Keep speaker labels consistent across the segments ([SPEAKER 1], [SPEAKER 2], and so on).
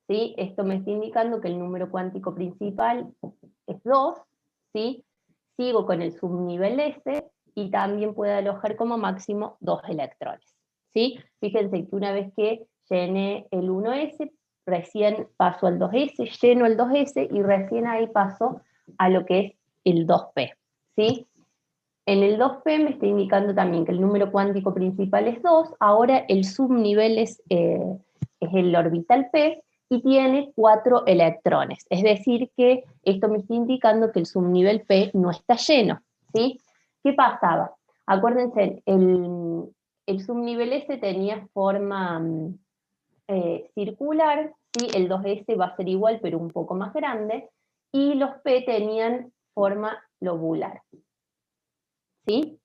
[SPEAKER 1] ¿sí? Esto me está indicando que el número cuántico principal es 2, ¿sí? Sigo con el subnivel S, y también puede alojar como máximo 2 electrones, ¿sí? Fíjense que una vez que llené el 1S, recién paso al 2S, lleno el 2S, y recién ahí paso a lo que es el 2P, ¿sí? En el 2P me está indicando también que el número cuántico principal es 2, ahora el subnivel es el orbital P, y tiene 4 electrones, es decir que esto me está indicando que el subnivel P no está lleno, ¿sí? ¿Qué pasaba? Acuérdense, el subnivel S tenía forma circular, ¿sí? El 2S va a ser igual pero un poco más grande, y los P tenían forma lobular, ¿sí?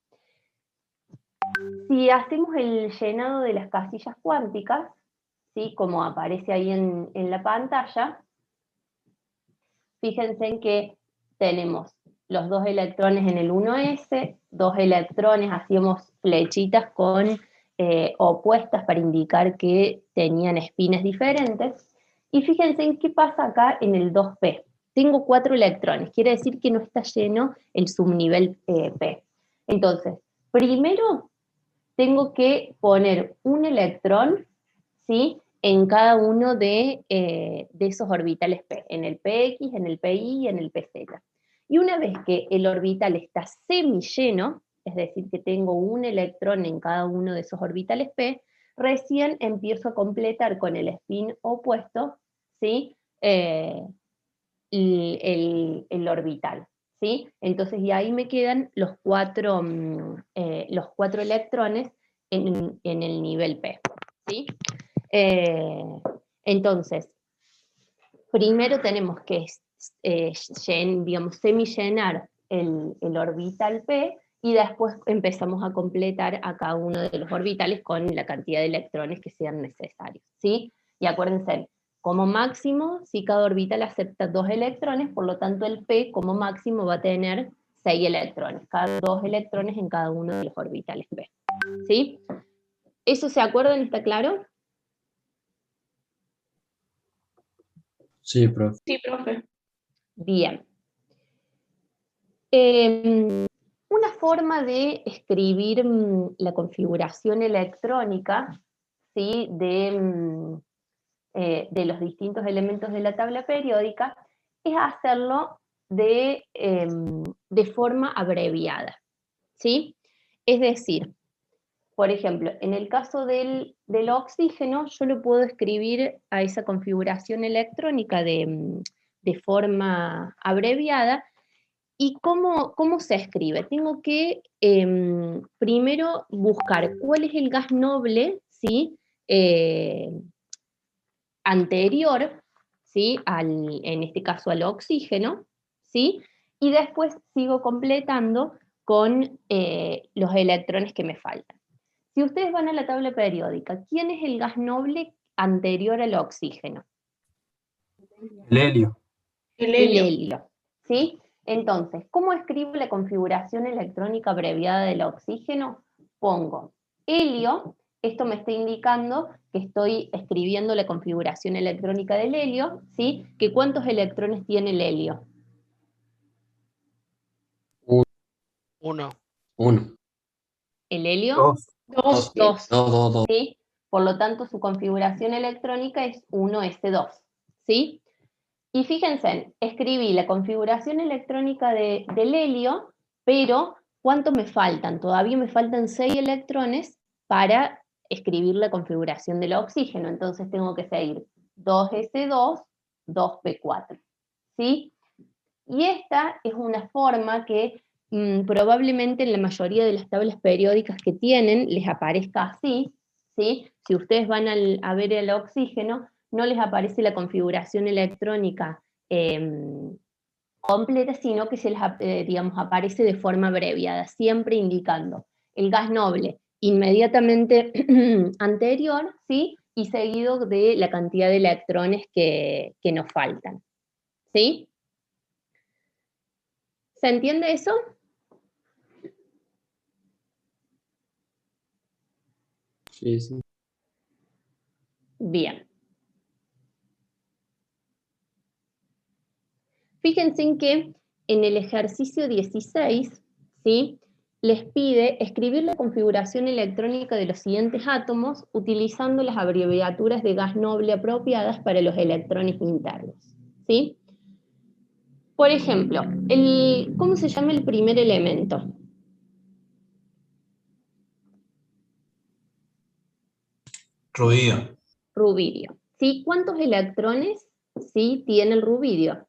[SPEAKER 1] Si hacemos el llenado de las casillas cuánticas, ¿sí? Como aparece ahí en la pantalla, fíjense en que tenemos los 2 electrones en el 1S, 2 electrones, hacíamos flechitas con opuestas para indicar que tenían espinas diferentes, y fíjense en qué pasa acá en el 2P. Tengo 4 electrones, quiere decir que no está lleno el subnivel P. Entonces, primero tengo que poner un electrón, ¿sí? En cada uno de esos orbitales P, en el PX, en el PI y en el PZ. Y una vez que el orbital está semilleno, es decir, que tengo un electrón en cada uno de esos orbitales P, recién empiezo a completar con el spin opuesto, ¿sí? El orbital, ¿sí? Entonces, y ahí me quedan los 4 electrones en el nivel P, ¿sí? Eh, entonces, primero tenemos que digamos, semillenar el orbital P, y después empezamos a completar a cada uno de los orbitales con la cantidad de electrones que sean necesarios, ¿sí? Y acuérdense, como máximo, si cada orbital acepta 2 electrones, por lo tanto el P como máximo va a tener 6 electrones, cada 2 electrones en cada uno de los orbitales P, ¿sí? ¿Eso se acuerdan? ¿Está claro?
[SPEAKER 2] Sí, profe.
[SPEAKER 3] Sí, profe.
[SPEAKER 1] Bien. Una forma de escribir la configuración electrónica, ¿sí? De los distintos elementos de la tabla periódica es hacerlo de forma abreviada, ¿sí? Es decir, por ejemplo, en el caso del oxígeno, yo lo puedo escribir a esa configuración electrónica de forma abreviada. ¿Y cómo se escribe? Tengo que primero buscar cuál es el gas noble, ¿sí? Anterior, ¿sí? En este caso al oxígeno, ¿sí? Y después sigo completando con los electrones que me faltan. Si ustedes van a la tabla periódica, ¿quién es el gas noble anterior al oxígeno?
[SPEAKER 2] El helio.
[SPEAKER 3] El
[SPEAKER 1] El
[SPEAKER 3] helio.
[SPEAKER 1] helio, ¿sí? Entonces, ¿cómo escribo la configuración electrónica abreviada del oxígeno? Pongo helio, esto me está indicando que estoy escribiendo la configuración electrónica del helio, ¿sí? ¿Que cuántos electrones tiene el helio?
[SPEAKER 4] Uno.
[SPEAKER 2] Uno.
[SPEAKER 1] El helio,
[SPEAKER 2] Dos.
[SPEAKER 3] 2.
[SPEAKER 1] 2,
[SPEAKER 2] Dos.
[SPEAKER 1] ¿sí? Por lo tanto, su configuración electrónica es 1s2, ¿sí? Y fíjense, escribí la configuración electrónica del helio, pero ¿cuánto me faltan? Todavía me faltan 6 electrones para escribir la configuración del oxígeno, entonces tengo que seguir 2s2, 2p4, ¿sí? Y esta es una forma que probablemente en la mayoría de las tablas periódicas que tienen les aparezca así, ¿sí? Si ustedes van a ver el oxígeno, no les aparece la configuración electrónica completa, sino que se les, digamos, aparece de forma abreviada, siempre indicando el gas noble inmediatamente anterior, ¿sí? Y seguido de la cantidad de electrones que nos faltan, ¿sí? ¿Se entiende eso?
[SPEAKER 2] Sí, sí.
[SPEAKER 1] Bien. Fíjense en que en el ejercicio 16, ¿sí?, les pide escribir la configuración electrónica de los siguientes átomos utilizando las abreviaturas de gas noble apropiadas para los electrones internos, ¿sí? Por ejemplo, ¿cómo se llama el primer elemento?
[SPEAKER 2] Ruido.
[SPEAKER 1] Rubidio. ¿Sí? ¿Cuántos electrones, sí, tiene el rubidio?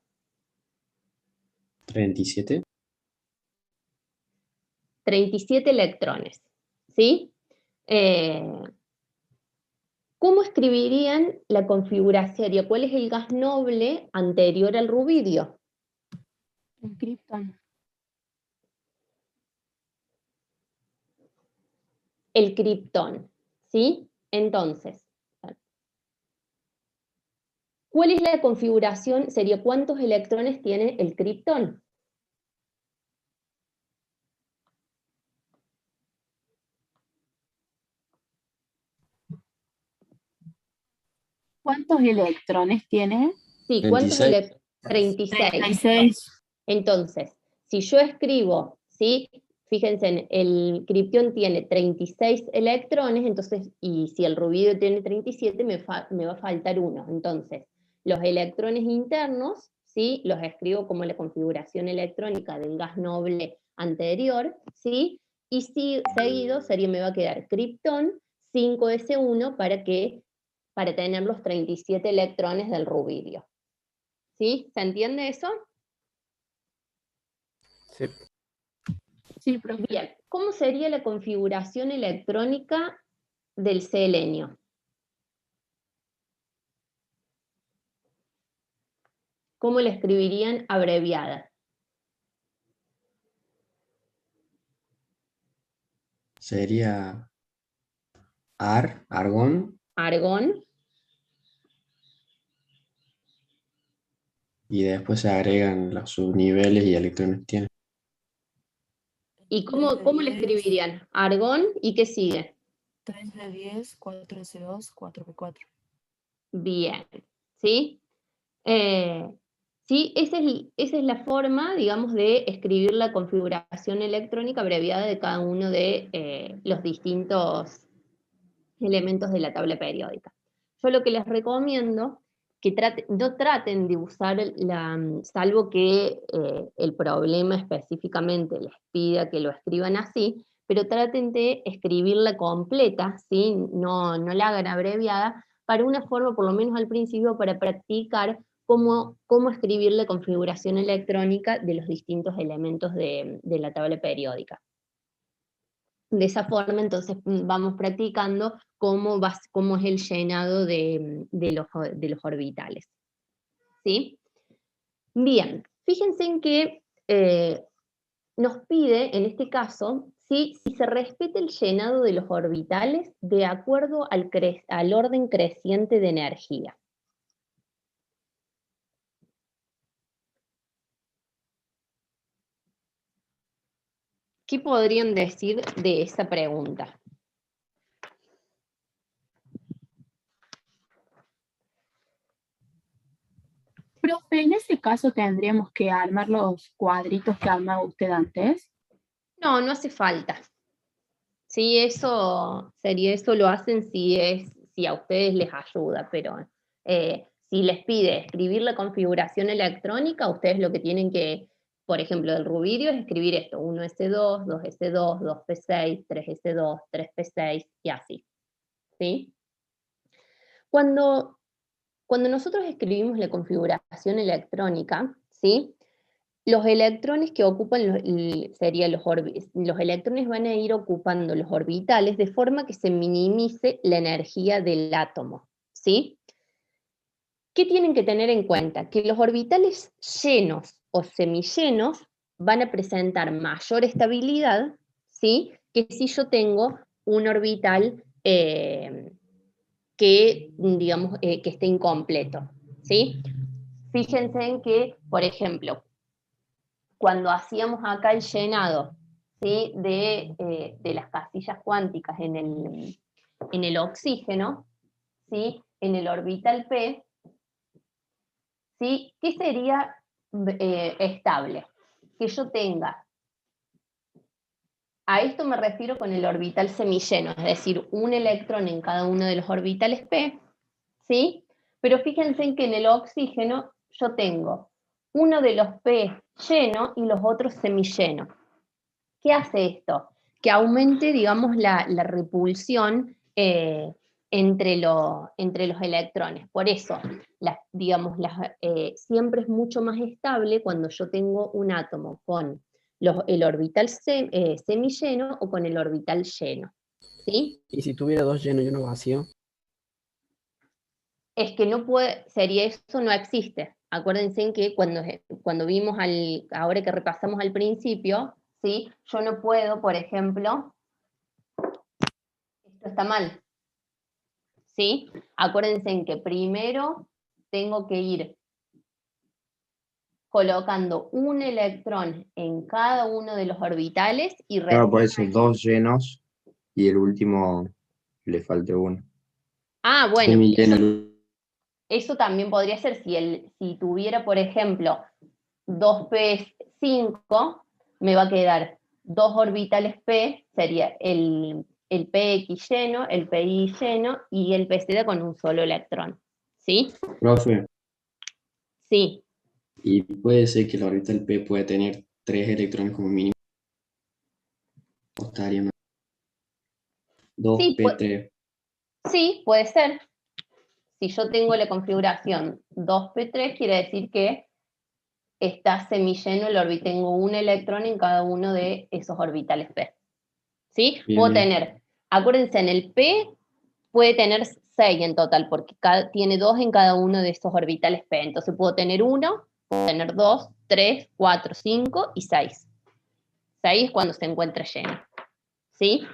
[SPEAKER 2] 37.
[SPEAKER 1] 37 electrones, ¿sí? ¿Cómo escribirían la configuración? ¿Cuál es el gas noble anterior al rubidio?
[SPEAKER 3] El criptón.
[SPEAKER 1] El criptón, ¿sí? Entonces, ¿cuál es la configuración? Sería ¿cuántos electrones tiene el criptón?
[SPEAKER 3] ¿Cuántos electrones tiene?
[SPEAKER 1] Sí, ¿cuántos
[SPEAKER 2] 36.
[SPEAKER 1] electrones? 36.
[SPEAKER 3] 36.
[SPEAKER 1] Entonces, si yo escribo, ¿sí? Fíjense, el criptón tiene 36 electrones, entonces, y si el rubidio tiene 37, me va a faltar uno. Entonces, los electrones internos, ¿sí?, los escribo como la configuración electrónica del gas noble anterior, ¿sí? Y seguido me va a quedar criptón 5s1 para tener los 37 electrones del rubidio. ¿Sí? ¿Se entiende eso?
[SPEAKER 2] Sí.
[SPEAKER 3] Sí, profe.
[SPEAKER 1] Bien, ¿cómo sería la configuración electrónica del selenio? ¿Cómo la escribirían abreviada?
[SPEAKER 2] Sería argón,
[SPEAKER 1] Argón,
[SPEAKER 2] y después se agregan los subniveles y electrones que tiene.
[SPEAKER 1] ¿y cómo la escribirían? Argón, ¿y qué sigue?
[SPEAKER 3] 3d10, 4s2, 4p4.
[SPEAKER 1] Bien, ¿sí? Sí, esa es la forma, digamos, de escribir la configuración electrónica abreviada de cada uno de los distintos elementos de la tabla periódica. Yo lo que les recomiendo, que no traten de usar salvo que el problema específicamente les pida que lo escriban así, pero traten de escribirla completa, ¿sí? No la hagan abreviada, para una forma, por lo menos al principio, para practicar cómo escribir la configuración electrónica de los distintos elementos de la tabla periódica. De esa forma, entonces, vamos practicando cómo es el llenado de los orbitales. ¿Sí? Bien, fíjense en que nos pide, en este caso, ¿sí?, si se respeta el llenado de los orbitales de acuerdo al orden creciente de energía. ¿Qué podrían decir de esa pregunta?
[SPEAKER 3] Profe, en ese caso tendríamos que armar los cuadritos que armaba usted antes.
[SPEAKER 1] No hace falta. Sí, eso lo hacen si a ustedes les ayuda, pero si les pide escribir la configuración electrónica, ustedes lo que tienen que, por ejemplo, del rubidio es escribir esto: 1s2, 2s2, 2p6, 3s2, 3p6 y así. ¿Sí? Cuando nosotros escribimos la configuración electrónica, ¿sí?, los electrones que ocupan los electrones van a ir ocupando los orbitales de forma que se minimice la energía del átomo, ¿sí? ¿Qué tienen que tener en cuenta? Que los orbitales llenos o semillenos van a presentar mayor estabilidad, ¿sí?, que si yo tengo un orbital digamos, que esté incompleto, ¿sí? Fíjense en que, por ejemplo, cuando hacíamos acá el llenado, ¿sí?, de las casillas cuánticas en el oxígeno, ¿sí?, en el orbital P, ¿sí?, ¿qué sería estable. Que yo tenga, a esto me refiero con el orbital semilleno, es decir, un electrón en cada uno de los orbitales p, ¿sí? Pero fíjense en que en el oxígeno yo tengo uno de los p lleno y los otros semillenos. ¿Qué hace esto? Que aumente, digamos, la repulsión entre los electrones. Por eso, siempre es mucho más estable cuando yo tengo un átomo con el orbital semilleno o con el orbital lleno. ¿Sí?
[SPEAKER 5] ¿Y si tuviera dos llenos y uno vacío?
[SPEAKER 1] Es que no puede, sería eso no existe. Acuérdense que cuando vimos ahora que repasamos al principio, ¿sí? Yo no puedo, por ejemplo, esto está mal, ¿sí? Acuérdense que primero tengo que ir colocando un electrón en cada uno de los orbitales y
[SPEAKER 6] Claro, puede
[SPEAKER 1] recién
[SPEAKER 6] ser dos llenos y el último le falte uno.
[SPEAKER 1] Ah, bueno,
[SPEAKER 2] Semilleno.
[SPEAKER 1] eso también podría ser si tuviera, por ejemplo, 2p5, me va a quedar dos orbitales p, sería el px lleno, el pi lleno y el pz con un solo electrón. ¿Sí?
[SPEAKER 2] Profe,
[SPEAKER 1] Sí.
[SPEAKER 2] y puede ser que la orbital P puede tener 3 electrones como mínimo. O estaría mal. 2
[SPEAKER 1] Sí,
[SPEAKER 2] P3.
[SPEAKER 1] sí, puede ser. Si yo tengo la configuración 2p3, quiere decir que está semilleno el orbital, tengo un electrón en cada uno de esos orbitales p. ¿Sí?
[SPEAKER 2] Bien,
[SPEAKER 1] Puedo
[SPEAKER 2] bien.
[SPEAKER 1] tener, acuérdense, en el p puede tener 6 en total, porque tiene 2 en cada uno de estos orbitales p. Entonces puedo tener 1, puedo tener 2, 3, 4, 5 y 6. 6 es cuando se encuentra lleno. ¿Sí?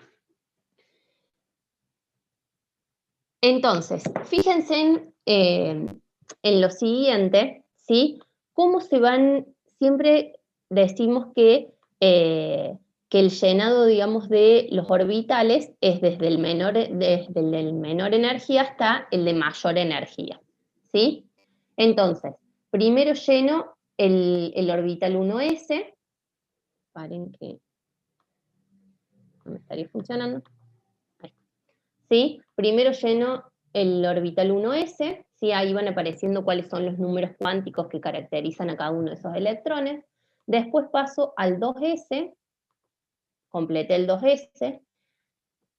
[SPEAKER 1] Entonces, fíjense en lo siguiente, ¿sí? Cómo se van, siempre decimos que el llenado, digamos, de los orbitales es desde el menor energía hasta el de mayor energía, ¿sí? Entonces, primero lleno el orbital 1s, paren que no me estaría funcionando. ¿Sí? Primero lleno el orbital 1s, ¿sí? Ahí van apareciendo cuáles son los números cuánticos que caracterizan a cada uno de esos electrones. Después paso al 2s, completé el 2s.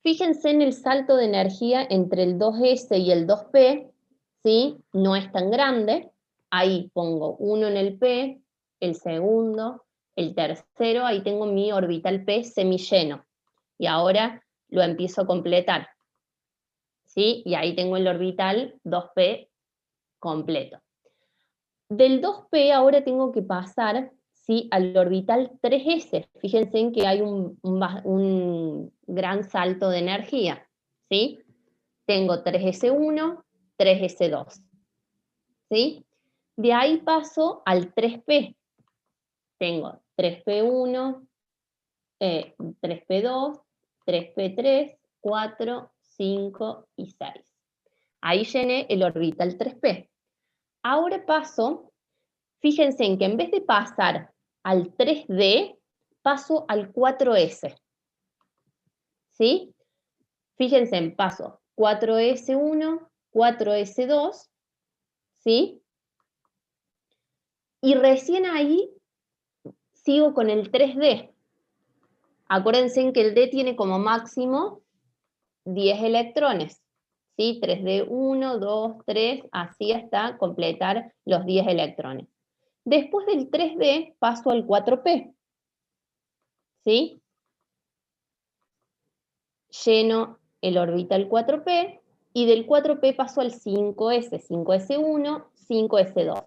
[SPEAKER 1] Fíjense en el salto de energía entre el 2s y el 2p, ¿sí? No es tan grande. Ahí pongo uno en el p, el segundo, el tercero, ahí tengo mi orbital p semilleno. Y ahora lo empiezo a completar. ¿Sí? Y ahí tengo el orbital 2p completo. Del 2p ahora tengo que pasar, ¿sí?, al orbital 3s. Fíjense en que hay un gran salto de energía. ¿Sí? Tengo 3s1, 3s2. ¿Sí? De ahí paso al 3p. Tengo 3p1, 3p2, 3p3, 4, 5 y 6. Ahí llené el orbital 3p. Ahora paso, fíjense en que en vez de pasar al 3d, paso al 4s. ¿Sí? Fíjense en paso 4s1, 4s2, ¿sí? Y recién ahí sigo con el 3d. Acuérdense en que el d tiene como máximo 10 electrones. ¿Sí? 3D, 1, 2, 3, así hasta completar los 10 electrones. Después del 3D paso al 4P. ¿Sí? Lleno el orbital 4P y del 4P paso al 5S, 5S1, 5S2.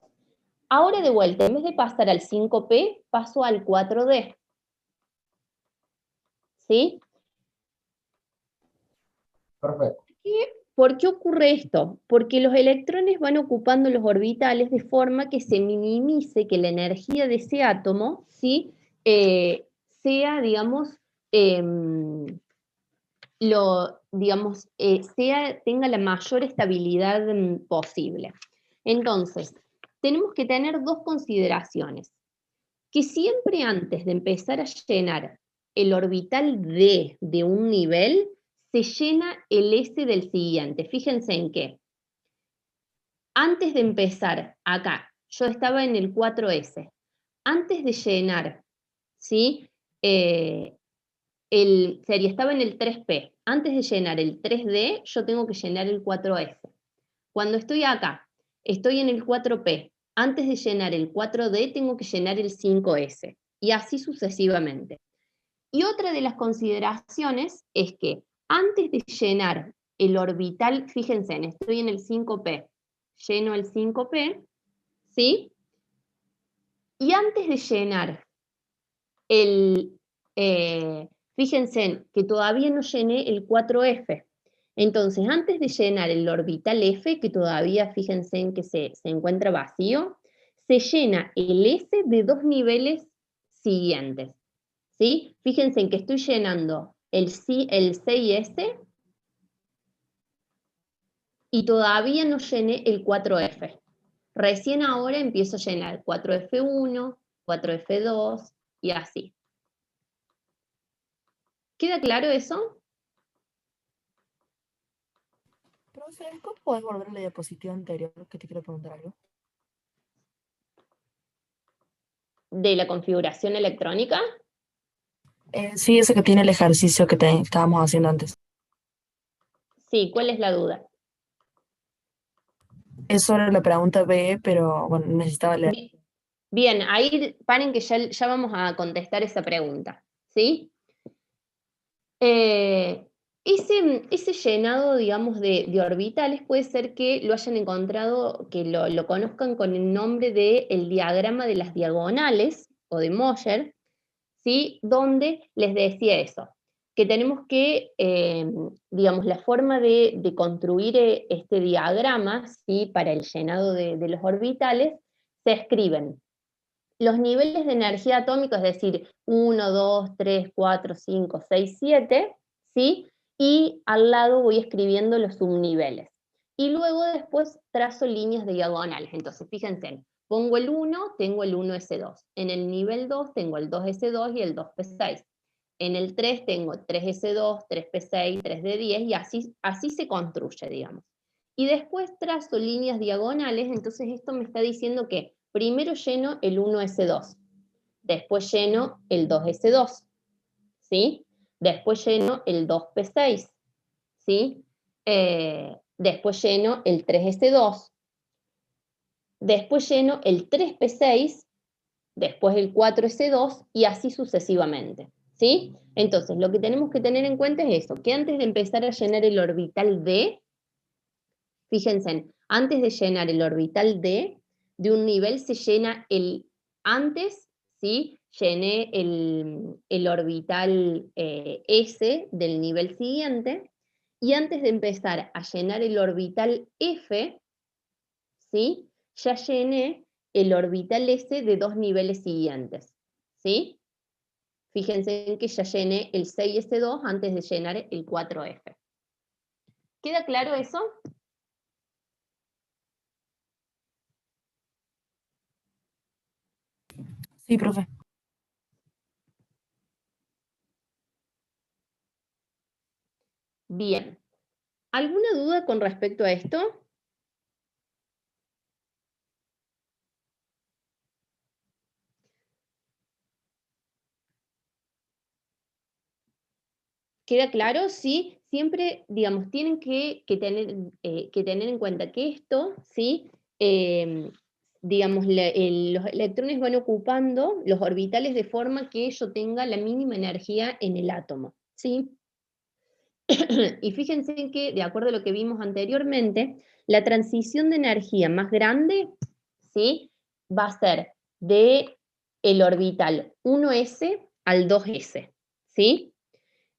[SPEAKER 1] Ahora de vuelta, en vez de pasar al 5P, paso al 4D. ¿Sí?
[SPEAKER 6] Perfecto.
[SPEAKER 1] ¿Por qué ocurre esto? Porque los electrones van ocupando los orbitales de forma que se minimice que la energía de ese átomo, ¿sí?, sea, digamos, tenga la mayor estabilidad posible. Entonces, tenemos que tener dos consideraciones. Que siempre antes de empezar a llenar el orbital D de un nivel, se llena el S del siguiente. Fíjense en qué. Antes de empezar, acá, yo estaba en el 4S. Antes de llenar, ¿sí? Estaba en el 3P. Antes de llenar el 3D, yo tengo que llenar el 4S. Cuando estoy acá, estoy en el 4P. Antes de llenar el 4D, tengo que llenar el 5S. Y así sucesivamente. Y otra de las consideraciones es que antes de llenar el orbital, fíjense, estoy en el 5P. Lleno el 5P, ¿sí? Y antes de llenar fíjense que todavía no llené el 4F. Entonces, antes de llenar el orbital F, que todavía, fíjense en que se encuentra vacío, se llena el S de dos niveles siguientes. ¿Sí? Fíjense en que estoy llenando el 6S y todavía no llené el 4F. Recién ahora empiezo a llenar 4F1, 4F2 y así. ¿Queda claro eso?
[SPEAKER 7] Profe, ¿cómo podés volver a la diapositiva anterior? Que te quiero preguntar algo.
[SPEAKER 1] ¿De la configuración electrónica?
[SPEAKER 7] Sí, ese que tiene el ejercicio que estábamos haciendo antes.
[SPEAKER 1] Sí, ¿cuál es la duda?
[SPEAKER 7] Es sobre la pregunta B, pero bueno, necesitaba leer.
[SPEAKER 1] Bien, ahí paren que ya vamos a contestar esa pregunta, ¿sí? Ese llenado, digamos, de orbitales puede ser que lo hayan encontrado, que lo conozcan con el nombre del diagrama de las diagonales, o de Moller, ¿sí? Donde les decía eso, que tenemos que, digamos, la forma de construir este diagrama, ¿sí? Para el llenado de los orbitales, se escriben los niveles de energía atómica, es decir, 1, 2, 3, 4, 5, 6, 7, ¿sí? Y al lado voy escribiendo los subniveles. Y luego después trazo líneas diagonales. Entonces, fíjense, pongo el 1, tengo el 1S2. En el nivel 2 tengo el 2S2 y el 2P6. En el 3 tengo 3S2, 3P6, 3D10 y así se construye, digamos. Y después trazo líneas diagonales, entonces esto me está diciendo que primero lleno el 1S2, después lleno el 2S2, ¿sí? Después lleno el 2P6, ¿sí? Después lleno el 3S2, después lleno el 3P6, después el 4S2 y así sucesivamente, ¿sí? Entonces, lo que tenemos que tener en cuenta es eso, que antes de empezar a llenar el orbital D, fíjense, antes de llenar el orbital D, de un nivel se llena antes, ¿sí? Llené el orbital S del nivel siguiente, y antes de empezar a llenar el orbital F, ¿sí? Ya llené el orbital S de dos niveles siguientes, ¿sí? Fíjense en que ya llené el 6S2 antes de llenar el 4F. ¿Queda claro eso?
[SPEAKER 7] Sí, profe.
[SPEAKER 1] Bien. ¿Alguna duda con respecto a esto? ¿Queda claro? Sí, siempre, digamos, tienen que tener en cuenta que esto, ¿sí? Digamos, los electrones van ocupando los orbitales de forma que yo tenga la mínima energía en el átomo, ¿sí? Y fíjense que, de acuerdo a lo que vimos anteriormente, la transición de energía más grande, ¿sí? Va a ser de el orbital 1s al 2s, ¿sí?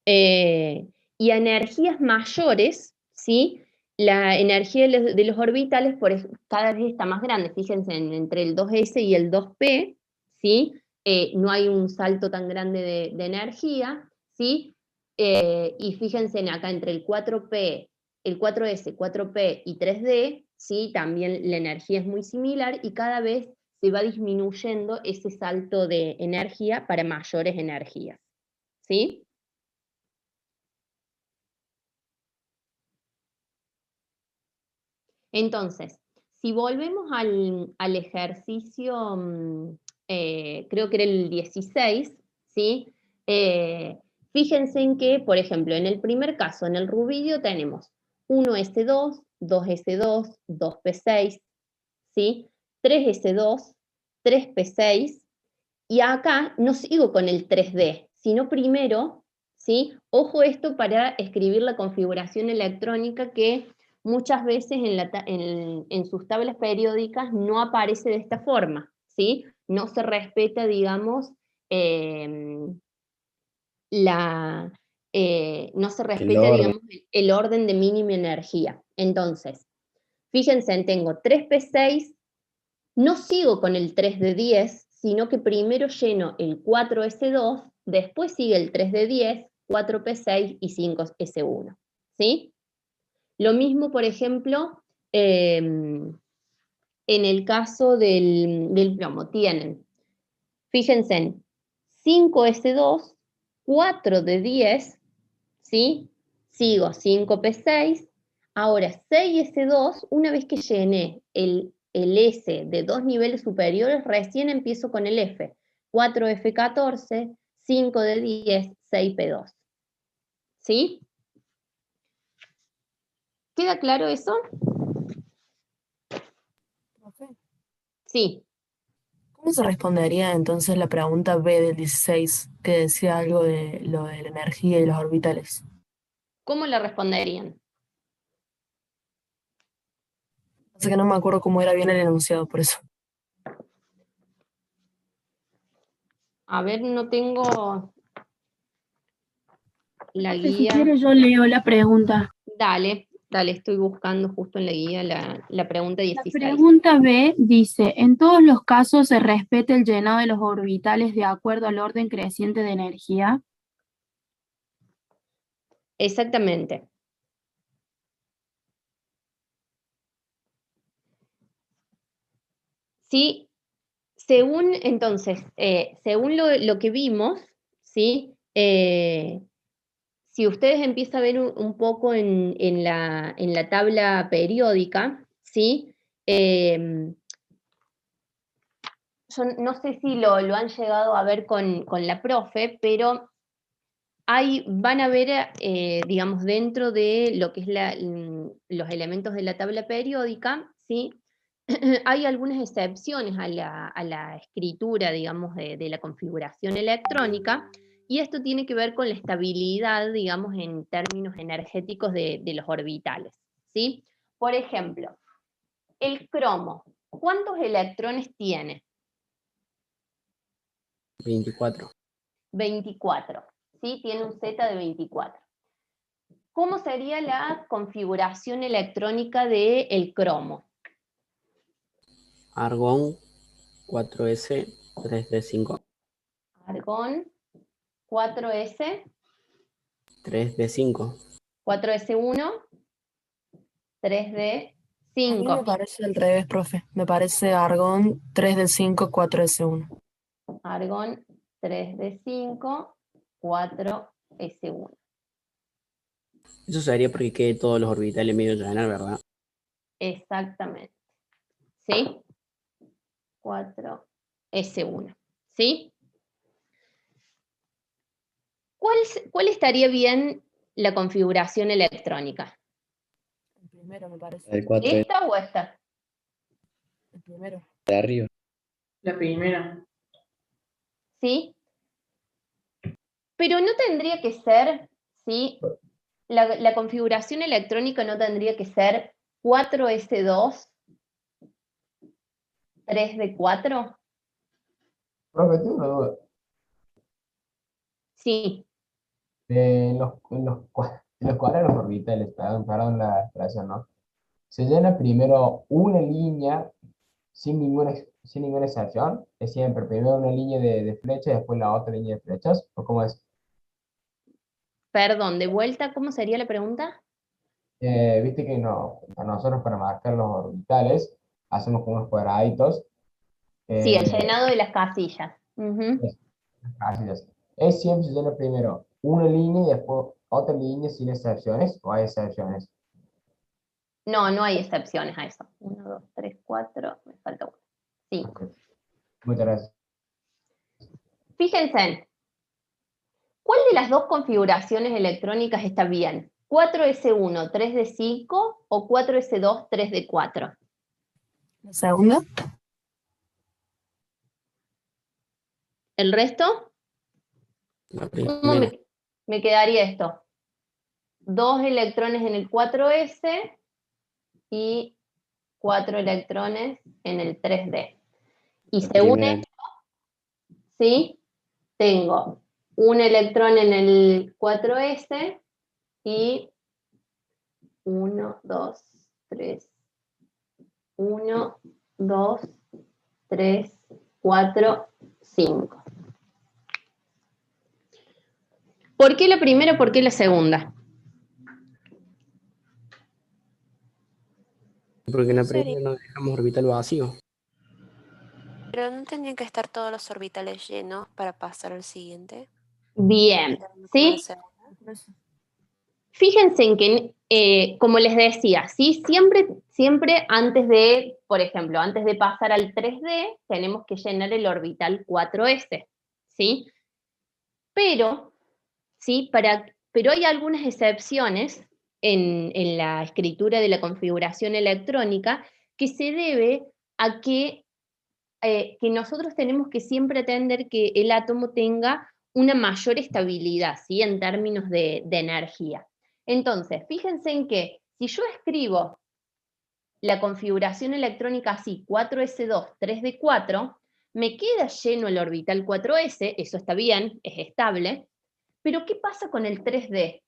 [SPEAKER 1] Y a energías mayores, ¿sí? La energía de los orbitales cada vez está más grande. Fíjense, entre el 2s y el 2p, ¿sí? No hay un salto tan grande de energía, ¿sí? Y fíjense acá entre el 4p, el 4s, 4p y 3d, ¿sí? También la energía es muy similar y cada vez se va disminuyendo ese salto de energía para mayores energías, ¿sí? Entonces, si volvemos al ejercicio, creo que era el 16, ¿sí? Fíjense en que, por ejemplo, en el primer caso, en el rubidio tenemos 1s2, 2s2, 2p6, ¿sí? 3s2, 3p6, y acá no sigo con el 3D, sino primero, ¿sí? Ojo esto para escribir la configuración electrónica que muchas veces en sus tablas periódicas no aparece de esta forma, ¿sí? No se respeta, digamos, eh, no se respeta,
[SPEAKER 6] orden.
[SPEAKER 1] digamos, el orden de mínima energía. Entonces, fíjense, tengo 3p6, no sigo con el 3 de 10, sino que primero lleno el 4s2, después sigue el 3 de 10, 4p6 y 5s1, ¿sí? Lo mismo, por ejemplo, en el caso del plomo, tienen, fíjense, 5s2, 4 de 10, ¿sí? Sigo 5p6, ahora 6s2, una vez que llené el S de 2 niveles superiores, recién empiezo con el F. 4F14, 5 de 10, 6P2. ¿Sí? ¿Queda claro eso?
[SPEAKER 7] Profe,
[SPEAKER 1] Sí.
[SPEAKER 7] ¿cómo se respondería entonces la pregunta B del 16 que decía algo de lo de la energía y los orbitales?
[SPEAKER 1] ¿Cómo le responderían?
[SPEAKER 7] Así que no me acuerdo cómo era bien el enunciado, por eso.
[SPEAKER 1] A ver, no tengo la
[SPEAKER 3] Profe, si
[SPEAKER 1] guía.
[SPEAKER 3] quiere yo leo la pregunta.
[SPEAKER 1] Dale, estoy buscando justo en la guía la pregunta
[SPEAKER 3] La
[SPEAKER 1] 16.
[SPEAKER 3] pregunta B dice, en todos los casos se respeta el llenado de los orbitales de acuerdo al orden creciente de energía.
[SPEAKER 1] Exactamente. Sí, según, entonces, según lo que vimos, ¿sí? Si ustedes empiezan a ver un poco en la tabla periódica, ¿sí? Yo no sé si lo han llegado a ver con la profe, pero van a ver, digamos, dentro de lo que es los elementos de la tabla periódica, ¿sí? Hay algunas excepciones a la escritura, digamos, de la configuración electrónica, y esto tiene que ver con la estabilidad, digamos, en términos energéticos de los orbitales, ¿sí? Por ejemplo, el cromo, ¿cuántos electrones tiene?
[SPEAKER 5] 24.
[SPEAKER 1] 24, ¿sí? Tiene un Z de 24. ¿Cómo sería la configuración electrónica del cromo?
[SPEAKER 5] Argón 4S 3D5.
[SPEAKER 1] Argón 4S,
[SPEAKER 7] A
[SPEAKER 5] 3D5.
[SPEAKER 1] 4S1,
[SPEAKER 7] mí me
[SPEAKER 1] 3D5.
[SPEAKER 7] parece al revés, profe. Me parece argón 3D5, 4S1.
[SPEAKER 1] Argón 3D5, 4S1.
[SPEAKER 5] Eso sería porque quede todos los orbitales medio llenos, ¿verdad?
[SPEAKER 1] Exactamente. ¿Sí? 4S1. ¿Sí? ¿Cuál estaría bien la configuración electrónica?
[SPEAKER 7] El primero, me parece.
[SPEAKER 6] El 4
[SPEAKER 1] ¿Esta o esta?
[SPEAKER 7] El primero.
[SPEAKER 6] de arriba.
[SPEAKER 8] La primera.
[SPEAKER 1] ¿Sí? Pero no tendría que ser, ¿sí? La configuración electrónica no tendría que ser 4S2, 3D4.
[SPEAKER 9] Profe, tengo una duda.
[SPEAKER 1] Sí,
[SPEAKER 9] En los cuadrados orbitales, perdón la expresión, ¿no? Se llena primero una línea sin ninguna excepción. Es siempre primero una línea de flechas y después la otra línea de flechas. ¿O cómo es?
[SPEAKER 1] perdón, de vuelta, ¿cómo sería la pregunta?
[SPEAKER 9] Viste que no, a nosotros para marcar los orbitales hacemos como unos cuadraditos.
[SPEAKER 1] Sí, el
[SPEAKER 9] eh,
[SPEAKER 1] llenado de las casillas. Ujú.
[SPEAKER 9] Así es. Es siempre se llena primero una línea y después otra línea sin excepciones o hay excepciones.
[SPEAKER 1] No, no hay excepciones a eso. 1, 2, 3, 4, me falta uno. 5.
[SPEAKER 9] Ok. Muchas gracias.
[SPEAKER 1] Fíjense, ¿cuál de las dos configuraciones electrónicas está bien? ¿4S1, 3D5 o 4S2, 3D4?
[SPEAKER 7] La segunda.
[SPEAKER 1] ¿El resto?
[SPEAKER 5] La
[SPEAKER 1] ¿Cómo
[SPEAKER 5] primera.
[SPEAKER 1] me quedaría esto? 2 electrones en el 4S y 4 electrones en el 3D. Y
[SPEAKER 2] La
[SPEAKER 1] según
[SPEAKER 2] primera,
[SPEAKER 1] esto, ¿sí? Tengo un electrón en el 4S y 1, 2, 3, 1, 2, 3, 4, 5. ¿Por qué la primera? ¿Por qué la segunda?
[SPEAKER 5] Porque en la
[SPEAKER 10] Sería,
[SPEAKER 5] primera no dejamos orbital vacío.
[SPEAKER 10] pero no tendrían que estar todos los orbitales llenos para pasar al siguiente.
[SPEAKER 1] Bien,
[SPEAKER 10] Como la
[SPEAKER 1] ¿sí?
[SPEAKER 10] segunda.
[SPEAKER 1] Fíjense en que, como les decía, ¿sí? Siempre antes de, por ejemplo, antes de pasar al 3D, tenemos que llenar el orbital 4S, ¿sí? Pero, ¿sí? Pero hay algunas excepciones en la escritura de la configuración electrónica que se debe a que nosotros tenemos que siempre atender que el átomo tenga una mayor estabilidad, ¿sí? En términos de energía. Entonces, fíjense en que si yo escribo la configuración electrónica así, 4s2, 3d4, me queda lleno el orbital 4s, eso está bien, es estable, pero ¿qué pasa con el 3d?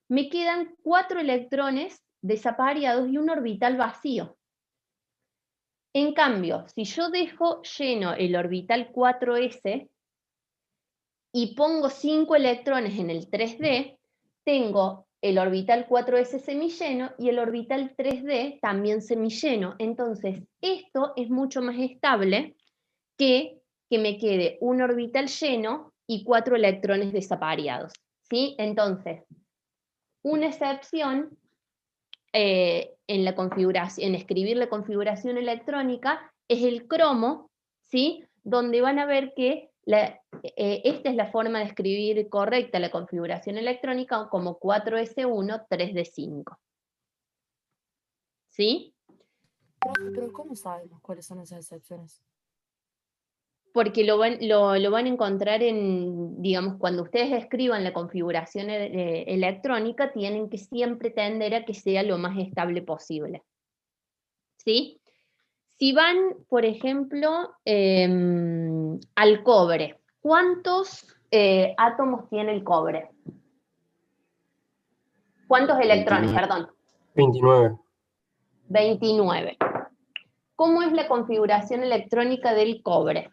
[SPEAKER 1] Me quedan 4 electrones desapareados y un orbital vacío. En cambio, si yo dejo lleno el orbital 4s y pongo 5 electrones en el 3d, tengo el orbital 4s semilleno y el orbital 3d también semilleno. Entonces, esto es mucho más estable que me quede un orbital lleno y 4 electrones desapareados, ¿sí? Entonces, una excepción en la configuración, en escribir la configuración electrónica es el cromo, ¿sí? Donde van a ver que esta es la forma de escribir correcta la configuración electrónica como 4S1, 3D5. ¿Sí?
[SPEAKER 7] Pero ¿cómo sabemos cuáles son esas excepciones?
[SPEAKER 1] Porque lo van a encontrar en, digamos, cuando ustedes escriban la configuración electrónica, tienen que siempre tender a que sea lo más estable posible. ¿Sí? Si van, por ejemplo, al cobre, ¿cuántos átomos tiene el cobre? ¿Cuántos electrones,
[SPEAKER 2] 29.
[SPEAKER 1] perdón?
[SPEAKER 9] 29.
[SPEAKER 1] 29. ¿Cómo es la configuración electrónica del cobre?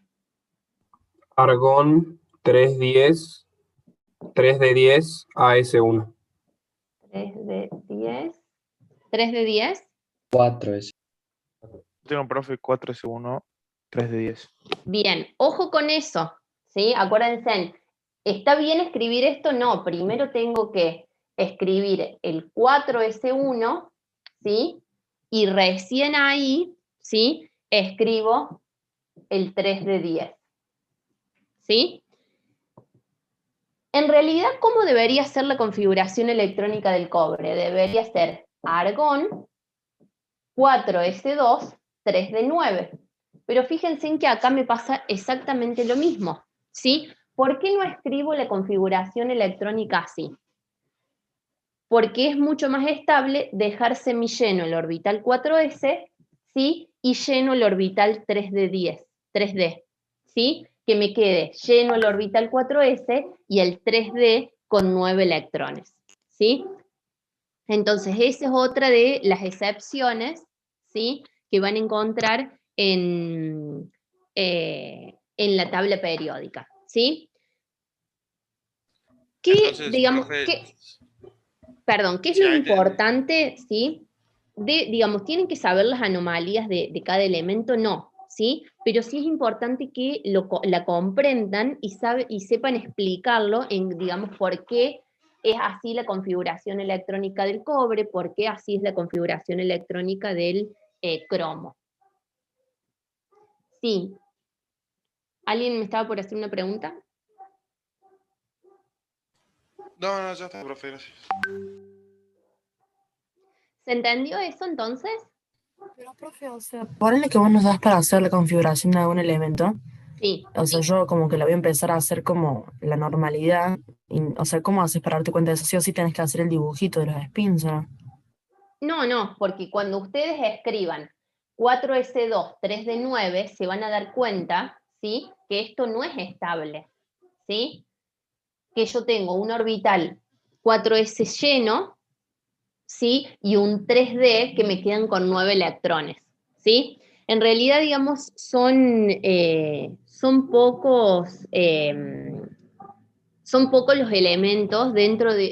[SPEAKER 11] Argón 310, 3D10, AS1.
[SPEAKER 1] 3D10. 3D10.
[SPEAKER 2] 4 es.
[SPEAKER 12] Tengo un profe 4S1, 3D10.
[SPEAKER 1] Bien, ojo con eso, ¿sí? Acuérdense, ¿está bien escribir esto? No, primero tengo que escribir el 4S1, ¿sí? Y recién ahí, ¿sí? Escribo el 3D10, ¿sí? En realidad, ¿cómo debería ser la configuración electrónica del cobre? Debería ser argón, 4S2, 3D9. Pero fíjense en que acá me pasa exactamente lo mismo, ¿sí? ¿Por qué no escribo la configuración electrónica así? Porque es mucho más estable dejar semilleno el orbital 4s, ¿sí? Y lleno el orbital 3D, ¿sí? Que me quede lleno el orbital 4s y el 3D con 9 electrones, ¿sí? Entonces, esa es otra de las excepciones, ¿sí? Que van a encontrar en la tabla periódica, ¿sí? ¿Qué,
[SPEAKER 12] Entonces,
[SPEAKER 1] digamos,
[SPEAKER 12] profe,
[SPEAKER 1] qué? perdón, ¿qué es lo importante, sí? Digamos, ¿tienen que saber las anomalías de cada elemento? No, ¿sí? Pero sí es importante que la comprendan y sepan explicarlo digamos, por qué es así la configuración electrónica del cobre, por qué así es la configuración electrónica del cromo. Sí. ¿Alguien me estaba por hacer una pregunta?
[SPEAKER 12] No, ya está, profe, gracias.
[SPEAKER 1] ¿Se entendió eso entonces?
[SPEAKER 7] Pero, profe, o sea, ponele que vos nos das para hacer la configuración de algún elemento.
[SPEAKER 1] Sí.
[SPEAKER 7] O sea, yo como que lo voy a empezar a hacer como la normalidad. O sea, ¿cómo haces para darte cuenta de eso? Sí o sí tenés que hacer el dibujito de los spins, ¿o no?
[SPEAKER 1] No, porque cuando ustedes escriban 4s2, 3d9, se van a dar cuenta, ¿sí? Que esto no es estable, ¿sí? Que yo tengo un orbital 4s lleno, ¿sí? Y un 3d que me quedan con 9 electrones, ¿sí? En realidad, digamos, son pocos los elementos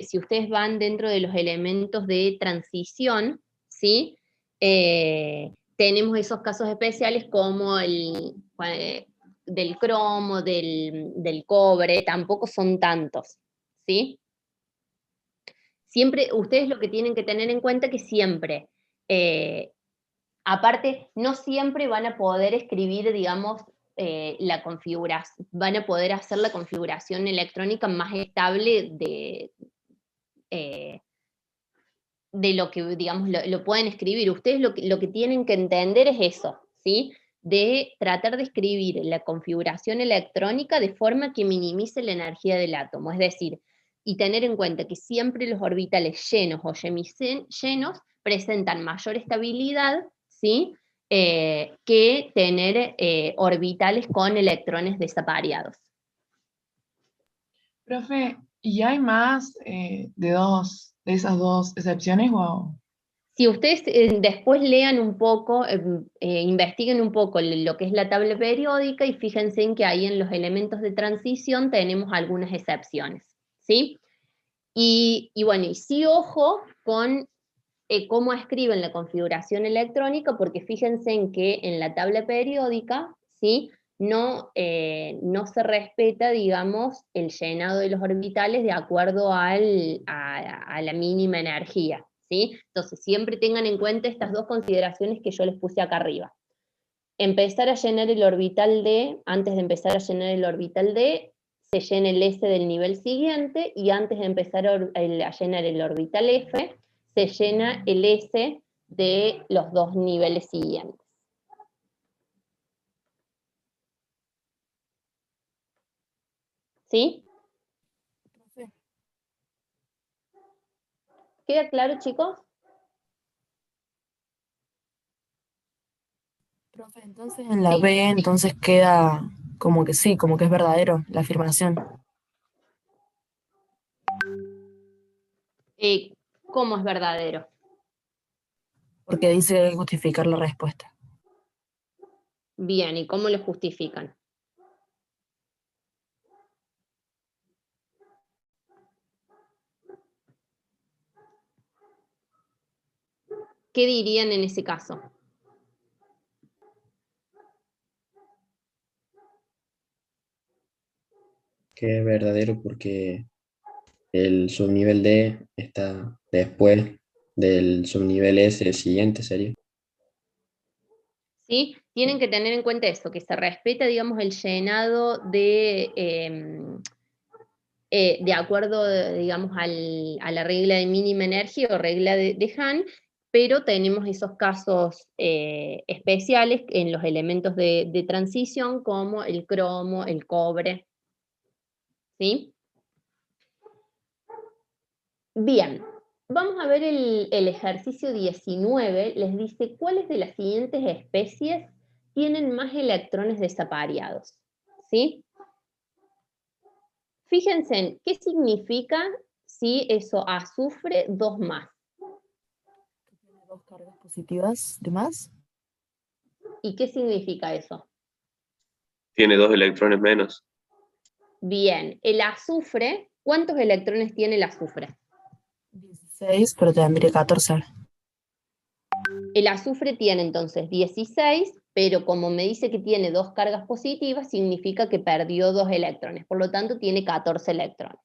[SPEAKER 1] si ustedes van dentro de los elementos de transición, ¿sí? Tenemos esos casos especiales como del cromo, del cobre, tampoco son tantos, ¿sí? Siempre, ustedes lo que tienen que tener en cuenta que siempre, aparte, no siempre van a poder escribir, digamos, la configuración, van a poder hacer la configuración electrónica más estable de lo que, digamos, lo pueden escribir. Ustedes lo que tienen que entender es eso, ¿sí? De tratar de escribir la configuración electrónica de forma que minimice la energía del átomo, es decir, y tener en cuenta que siempre los orbitales llenos o llenos presentan mayor estabilidad, ¿sí? Que tener orbitales con electrones desapareados.
[SPEAKER 8] Profe, ¿y hay más de esas dos excepciones o...?
[SPEAKER 1] Si ustedes después lean un poco, investiguen un poco lo que es la tabla periódica y fíjense en que ahí en los elementos de transición tenemos algunas excepciones, ¿sí? Y bueno, y sí ojo con cómo escriben la configuración electrónica, porque fíjense en que en la tabla periódica, ¿sí? No se respeta, digamos, el llenado de los orbitales de acuerdo a la mínima energía, ¿sí? Entonces, siempre tengan en cuenta estas dos consideraciones que yo les puse acá arriba. Empezar a llenar el orbital D, antes de empezar a llenar el orbital D, se llena el S del nivel siguiente, y antes de empezar a llenar el orbital F, se llena el S de los dos niveles siguientes. ¿Sí? ¿Queda claro, chicos?
[SPEAKER 7] Profe, entonces en la B, entonces queda como que sí, como que es verdadero la afirmación.
[SPEAKER 1] ¿Cómo es verdadero?
[SPEAKER 7] Porque dice que hay que justificar la respuesta.
[SPEAKER 1] Bien, ¿y cómo lo justifican? ¿Qué dirían en ese caso?
[SPEAKER 2] Que es verdadero porque el subnivel D está después del subnivel S siguiente, sería.
[SPEAKER 1] ¿Sí? Tienen que tener en cuenta eso, que se respeta, digamos, el llenado de acuerdo, digamos, a la regla de mínima energía o regla de Hahn, pero tenemos esos casos especiales en los elementos de transición como el cromo, el cobre. ¿Sí? Bien, vamos a ver el ejercicio 19. Les dice, ¿cuáles de las siguientes especies tienen más electrones desapareados? ¿Sí? Fíjense en qué significa si eso azufre 2 más.
[SPEAKER 7] ¿Tiene dos cargas positivas de más?
[SPEAKER 1] ¿Y qué significa eso?
[SPEAKER 11] Tiene 2 electrones menos.
[SPEAKER 1] Bien, el azufre, ¿cuántos electrones tiene el azufre?
[SPEAKER 7] 16, pero tendría 14 ahora.
[SPEAKER 1] El azufre tiene entonces 16, pero como me dice que tiene 2 cargas positivas, significa que perdió 2 electrones, por lo tanto tiene 14 electrones.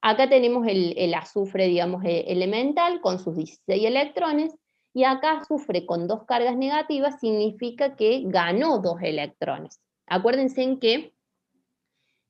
[SPEAKER 1] Acá tenemos el azufre, digamos, elemental, con sus 16 electrones, y acá azufre con 2 cargas negativas significa que ganó 2 electrones. Acuérdense en que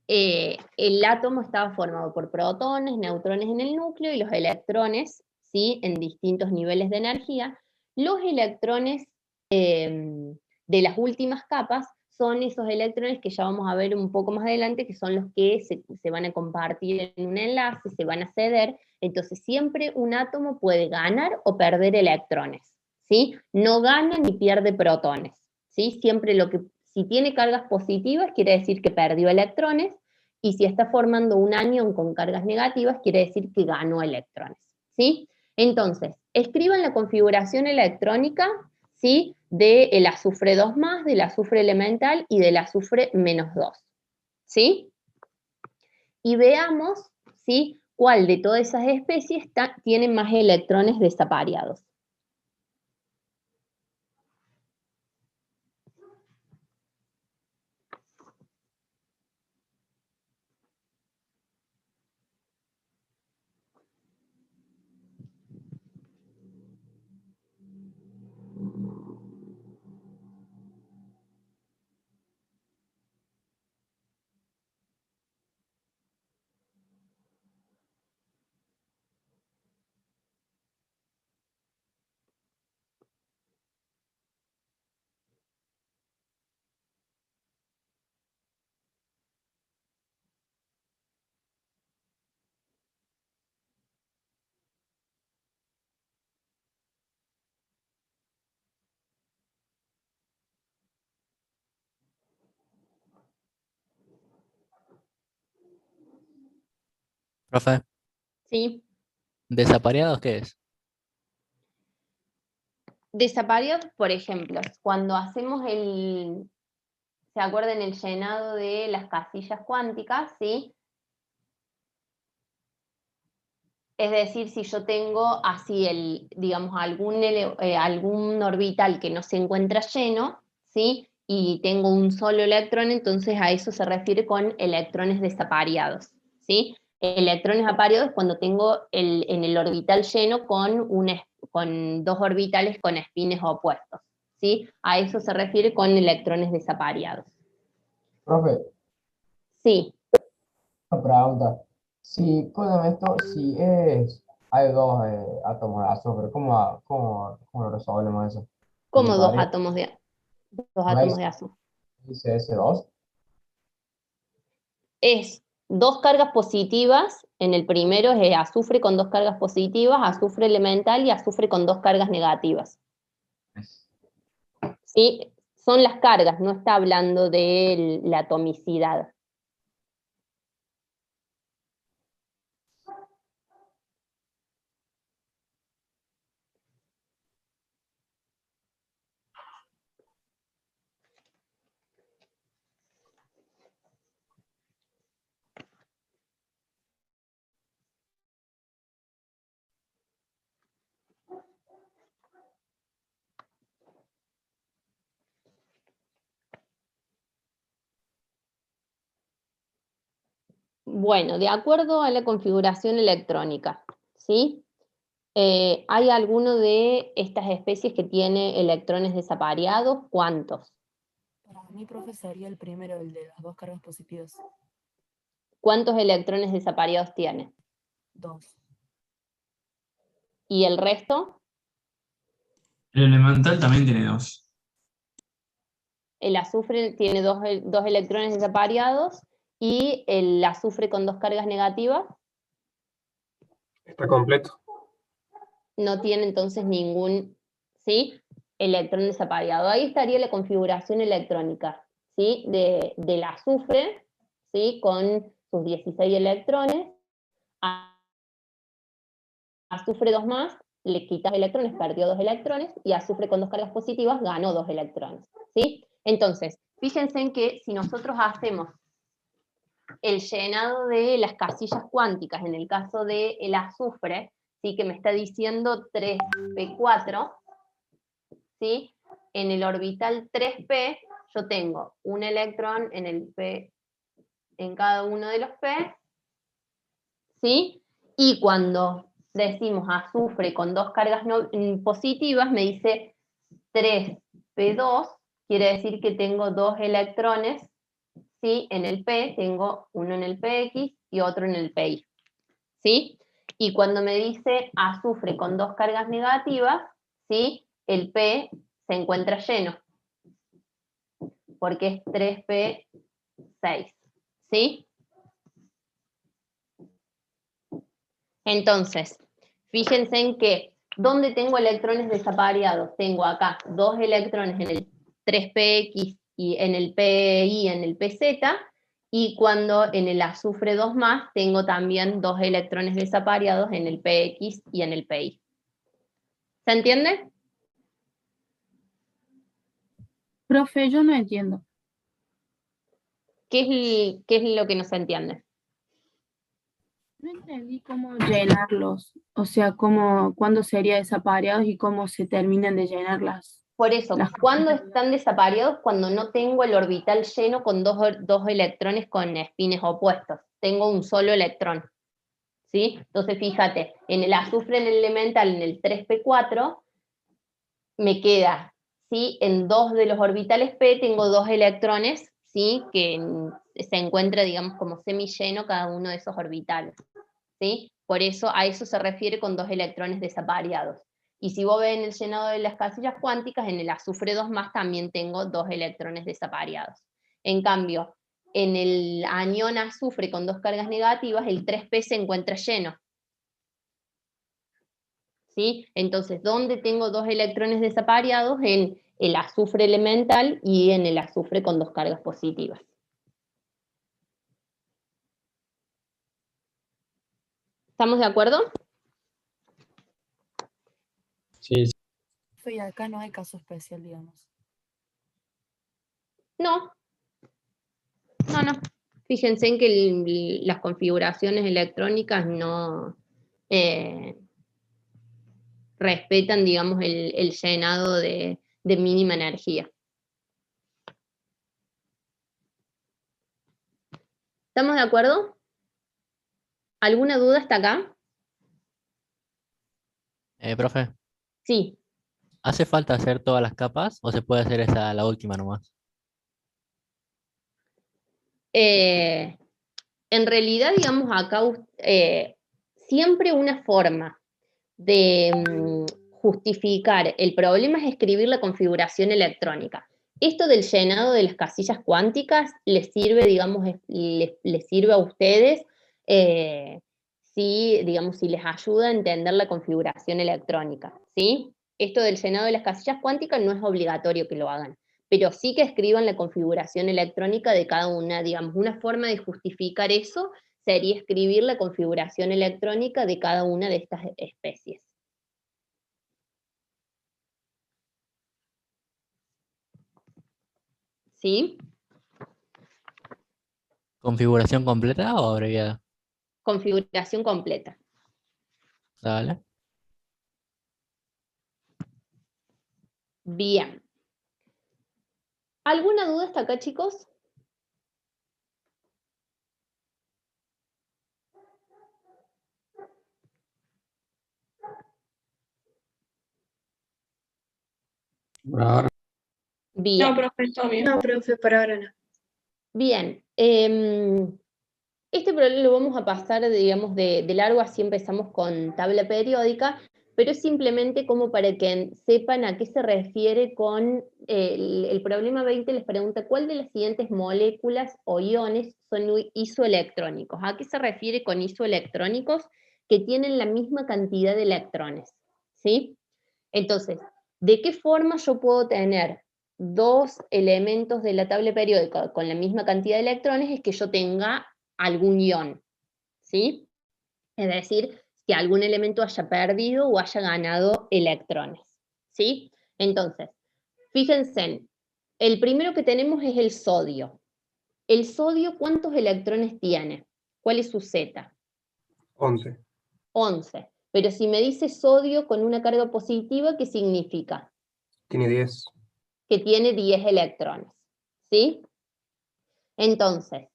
[SPEAKER 1] el átomo estaba formado por protones, neutrones en el núcleo, y los electrones, ¿sí?, en distintos niveles de energía. Los electrones de las últimas capas son esos electrones que ya vamos a ver un poco más adelante, que son los que se van a compartir en un enlace, se van a ceder. Entonces siempre un átomo puede ganar o perder electrones, ¿sí? No gana ni pierde protones, ¿sí? Siempre si tiene cargas positivas quiere decir que perdió electrones, y si está formando un anión con cargas negativas quiere decir que ganó electrones, ¿sí? Entonces, escriban la configuración electrónica, ¿sí?, del azufre 2+, del azufre elemental y del azufre -2, ¿sí? Y veamos, ¿sí?, cuál de todas esas especies tiene más electrones desapareados.
[SPEAKER 13] Profe,
[SPEAKER 1] ¿Sí?
[SPEAKER 13] ¿desapareados qué es?
[SPEAKER 1] Desapareados, por ejemplo, cuando hacemos ¿se acuerdan el llenado de las casillas cuánticas? ¿Sí? Es decir, si yo tengo así digamos, algún orbital que no se encuentra lleno, ¿sí?, y tengo un solo electrón, entonces a eso se refiere con electrones desapareados, ¿sí? Electrones apareados cuando tengo en el orbital lleno con 2 orbitales con espines opuestos, ¿sí? A eso se refiere con electrones desapareados.
[SPEAKER 9] Profe,
[SPEAKER 1] Sí.
[SPEAKER 9] una pregunta. Si, con esto, hay dos átomos de azufre, ¿cómo lo resolvemos eso?
[SPEAKER 1] Como dos
[SPEAKER 9] Necesitaría,
[SPEAKER 1] átomos
[SPEAKER 9] ¿no
[SPEAKER 1] de azufre.
[SPEAKER 9] dice S2?
[SPEAKER 1] Es 2 cargas positivas, en el primero es azufre con 2 cargas positivas, azufre elemental y azufre con 2 cargas negativas. ¿Sí? Son las cargas, no está hablando de la atomicidad. Bueno, de acuerdo a la configuración electrónica, ¿sí? ¿Hay alguno de estas especies que tiene electrones desapareados? ¿Cuántos?
[SPEAKER 7] Para mí, profe, sería el primero, el de las 2 cargas positivas.
[SPEAKER 1] ¿Cuántos electrones desapareados tiene?
[SPEAKER 7] 2.
[SPEAKER 1] ¿Y el resto?
[SPEAKER 14] El elemental también tiene 2.
[SPEAKER 1] El azufre tiene 2 electrones desapareados, y el azufre con 2 cargas negativas
[SPEAKER 11] Está completo.
[SPEAKER 1] no tiene entonces ningún, ¿sí?, electrón desapareado. Ahí estaría la configuración electrónica, ¿sí?, del azufre, ¿sí?, con sus 16 electrones. Azufre 2+, le quitas electrones, perdió 2 electrones, y azufre con 2 cargas positivas ganó 2 electrones, ¿sí? Entonces, fíjense en que si nosotros hacemos el llenado de las casillas cuánticas, en el caso del azufre, ¿sí? Que me está diciendo 3p4, ¿sí? En el orbital 3p yo tengo un electrón en el p, en cada uno de los p, ¿sí? Y cuando decimos azufre con dos cargas positivas, me dice 3p2, quiere decir que tengo dos electrones, ¿sí? En el p, tengo uno en el px y otro en el pi, ¿sí? Y cuando me dice azufre con dos cargas negativas, ¿sí? El p se encuentra lleno, porque es 3p6, ¿sí? Entonces, fíjense en que, ¿dónde tengo electrones desapareados? Tengo acá dos electrones en el 3px y en el pi, en el pz, y cuando en el azufre 2+, tengo también dos electrones desapareados en el px y en el pi. ¿Se entiende?
[SPEAKER 3] Profe, yo no entiendo.
[SPEAKER 1] ¿Qué es lo que no se entiende?
[SPEAKER 3] No entendí cómo llenarlos, o sea, cuándo sería desapareados y cómo se terminan de llenar
[SPEAKER 1] Por eso, ¿cuándo están desapareados? Cuando no tengo el orbital lleno con dos electrones con espines opuestos. Tengo un solo electrón, ¿sí? Entonces, fíjate, en el azufre, en el elemental, en el 3p4, me queda, ¿sí? En dos de los orbitales p tengo dos electrones, ¿sí? Que se encuentra, digamos, como semilleno cada uno de esos orbitales, ¿sí? Por eso, a eso se refiere con dos electrones desapareados. Y si vos ves en el llenado de las casillas cuánticas, en el azufre 2+ también tengo dos electrones desapareados. En cambio, en el anión azufre con dos cargas negativas, el 3p se encuentra lleno, ¿sí? Entonces, ¿dónde tengo dos electrones desapareados? En el azufre elemental y en el azufre con dos cargas positivas. ¿Estamos de acuerdo?
[SPEAKER 11] Sí.
[SPEAKER 7] Y acá no hay caso especial, digamos.
[SPEAKER 1] No. No. Fíjense en que las configuraciones electrónicas no respetan, digamos, el llenado de mínima energía. ¿Estamos de acuerdo? ¿Alguna duda hasta acá?
[SPEAKER 13] Profe,
[SPEAKER 1] Sí.
[SPEAKER 13] ¿hace falta hacer todas las capas o se puede hacer esa, la última nomás?
[SPEAKER 1] En realidad, digamos, acá siempre una forma de justificar el problema es escribir la configuración electrónica. Esto del llenado de las casillas cuánticas les sirve, digamos, les sirve a ustedes si les ayuda a entender la configuración electrónica, ¿sí? Esto del llenado de las casillas cuánticas no es obligatorio que lo hagan, pero sí que escriban la configuración electrónica de cada una, digamos, una forma de justificar eso sería escribir la configuración electrónica de cada una de estas especies. ¿Sí?
[SPEAKER 13] ¿Configuración completa o abreviada?
[SPEAKER 1] Configuración completa.
[SPEAKER 13] Dale.
[SPEAKER 1] Bien. ¿Alguna duda hasta acá, chicos?
[SPEAKER 2] Por ahora.
[SPEAKER 1] Bien.
[SPEAKER 8] No, profe, está bien.
[SPEAKER 7] No, profe, por ahora no.
[SPEAKER 1] Bien. Este problema lo vamos a pasar, digamos, de largo, así empezamos con tabla periódica, pero es simplemente como para que sepan a qué se refiere con el problema 20, les pregunta cuál de las siguientes moléculas o iones son isoelectrónicos. ¿A qué se refiere con isoelectrónicos? Que tienen la misma cantidad de electrones, ¿sí? Entonces, ¿de qué forma yo puedo tener dos elementos de la tabla periódica con la misma cantidad de electrones? Es que yo tenga algún ion, ¿sí? Es decir, que algún elemento haya perdido o haya ganado electrones, ¿sí? Entonces, fíjense, el primero que tenemos es el sodio. ¿El sodio cuántos electrones tiene? ¿Cuál es su Z?
[SPEAKER 11] 11.
[SPEAKER 1] 11. Pero si me dice sodio con una carga positiva, ¿qué significa?
[SPEAKER 11] Tiene 10.
[SPEAKER 1] Que tiene 10 electrones, ¿sí? Entonces,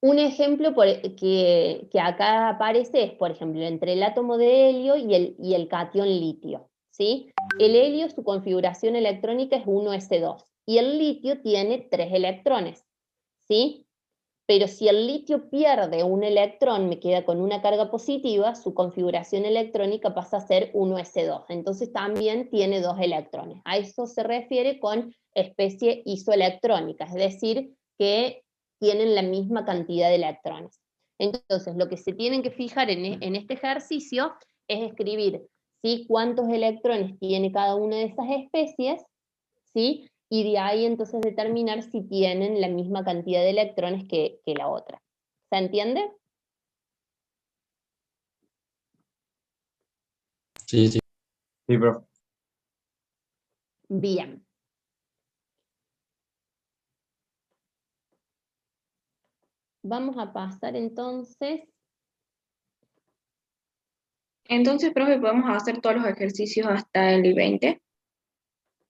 [SPEAKER 1] un ejemplo que acá aparece es, por ejemplo, entre el átomo de helio y el catión litio, ¿sí? El helio, su configuración electrónica es 1s2, y el litio tiene 3 electrones, ¿sí? Pero si el litio pierde un electrón, me queda con una carga positiva, su configuración electrónica pasa a ser 1s2. Entonces también tiene 2 electrones. A eso se refiere con especie isoelectrónica, es decir, que tienen la misma cantidad de electrones. Entonces, lo que se tienen que fijar en este ejercicio es escribir, ¿sí?, cuántos electrones tiene cada una de esas especies, ¿sí? Y de ahí entonces determinar si tienen la misma cantidad de electrones que la otra. ¿Se entiende?
[SPEAKER 2] Sí, sí.
[SPEAKER 11] Sí, profe.
[SPEAKER 1] Bien. Vamos a pasar entonces.
[SPEAKER 15] Entonces, profe, podemos hacer todos los ejercicios hasta el 20.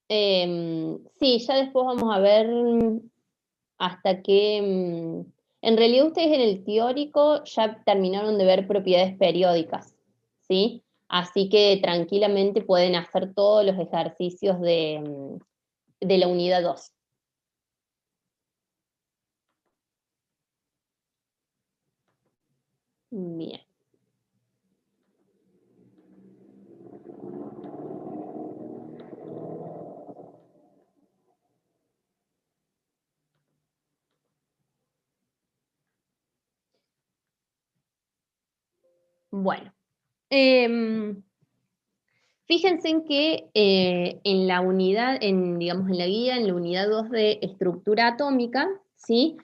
[SPEAKER 1] Sí, ya después vamos a ver hasta que... en realidad ustedes en el teórico ya terminaron de ver propiedades periódicas, ¿sí? Así que tranquilamente pueden hacer todos los ejercicios de la unidad 2. Bien. Bueno. Fíjense en que en la unidad, digamos, en la guía, en la unidad 2 de estructura atómica, ¿sí?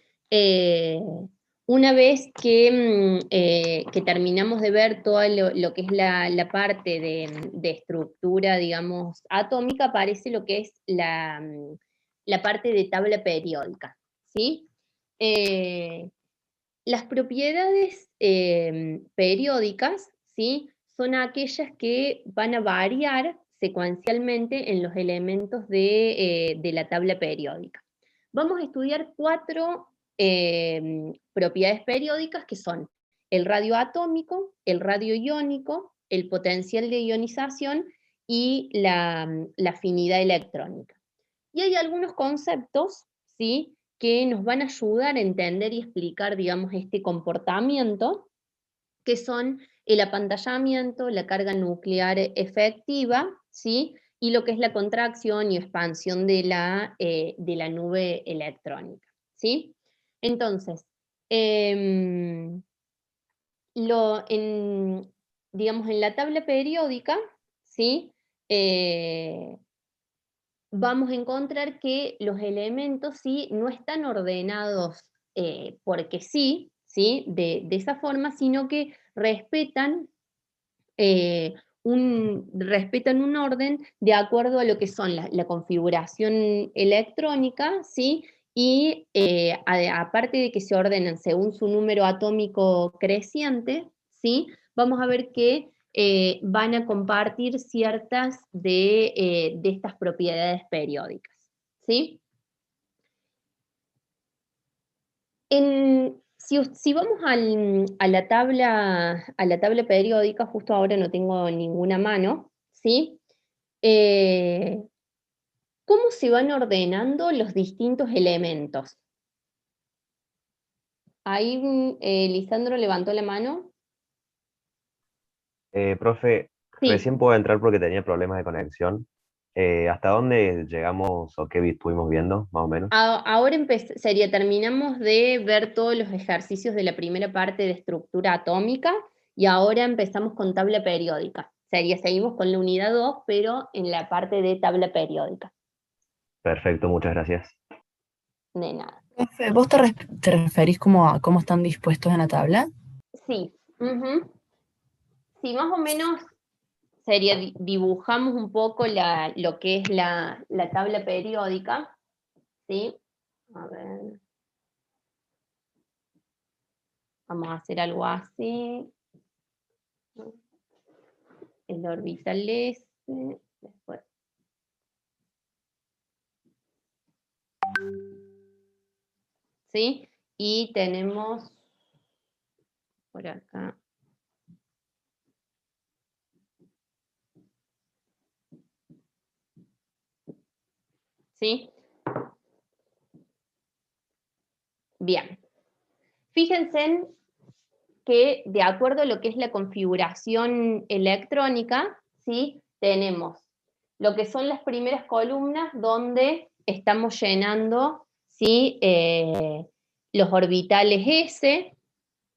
[SPEAKER 1] Una vez que terminamos de ver todo lo que es la parte de estructura, digamos, atómica, aparece lo que es la parte de tabla periódica, ¿sí? Las propiedades periódicas, ¿sí?, son aquellas que van a variar secuencialmente en los elementos de la tabla periódica. Vamos a estudiar 4 propiedades periódicas que son el radio atómico, el radio iónico, el potencial de ionización y la afinidad electrónica. Y hay algunos conceptos, ¿sí?, que nos van a ayudar a entender y explicar, digamos, este comportamiento, que son el apantallamiento, la carga nuclear efectiva, ¿sí?, y lo que es la contracción y expansión de la nube electrónica, ¿sí? Entonces, digamos, en la tabla periódica, ¿sí?, vamos a encontrar que los elementos sí no están ordenados porque sí, ¿sí?, de esa forma, sino que respetan un orden de acuerdo a lo que son la configuración electrónica, ¿sí? Y aparte de que se ordenan según su número atómico creciente, ¿sí?, vamos a ver que van a compartir ciertas de estas propiedades periódicas, ¿sí? Si vamos a la tabla periódica, justo ahora no tengo ninguna mano, ¿sí? ¿Cómo se van ordenando los distintos elementos? Ahí Lisandro levantó la mano.
[SPEAKER 16] Profe,
[SPEAKER 1] Sí.
[SPEAKER 16] recién puedo entrar porque tenía problemas de conexión. ¿Hasta dónde llegamos o qué estuvimos viendo, más o menos?
[SPEAKER 1] Ahora terminamos de ver todos los ejercicios de la primera parte de estructura atómica y ahora empezamos con tabla periódica. Seguimos con la unidad 2, pero en la parte de tabla periódica.
[SPEAKER 16] Perfecto, muchas gracias.
[SPEAKER 1] De nada.
[SPEAKER 7] Profe, ¿vos te referís como a cómo están dispuestos en la tabla?
[SPEAKER 1] Sí. Sí, más o menos dibujamos un poco lo que es la tabla periódica, ¿sí? A ver. Vamos a hacer algo así. El orbital S, después. ¿Sí? Y tenemos por acá. ¿Sí? Bien. Fíjense que de acuerdo a lo que es la configuración electrónica, ¿sí? Tenemos lo que son las primeras columnas donde estamos llenando, ¿sí? Los orbitales S,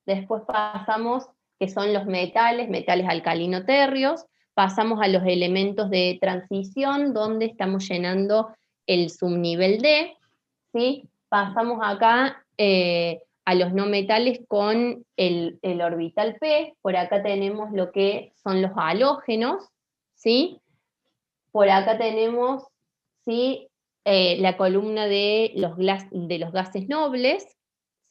[SPEAKER 1] después pasamos, que son los metales alcalino-térreos, pasamos a los elementos de transición, donde estamos llenando el subnivel D, ¿sí? Pasamos acá a los no metales con el orbital P, por acá tenemos lo que son los halógenos, ¿sí? Por acá tenemos, ¿sí? La columna de los gases nobles,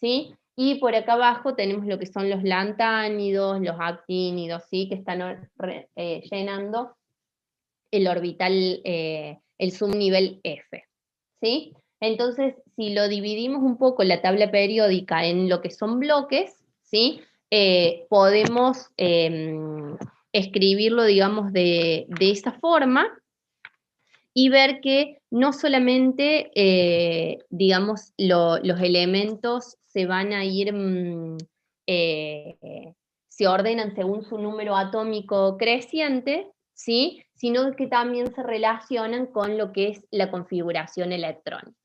[SPEAKER 1] ¿sí? Y por acá abajo tenemos lo que son los lantánidos, los actínidos, ¿sí? Que están llenando el orbital, el subnivel F, ¿sí? Entonces, si lo dividimos un poco la tabla periódica en lo que son bloques, ¿sí? Podemos escribirlo, digamos, de esa forma, y ver que no solamente, digamos, los elementos se van a ir, se ordenan según su número atómico creciente, ¿sí? Sino que también se relacionan con lo que es la configuración electrónica.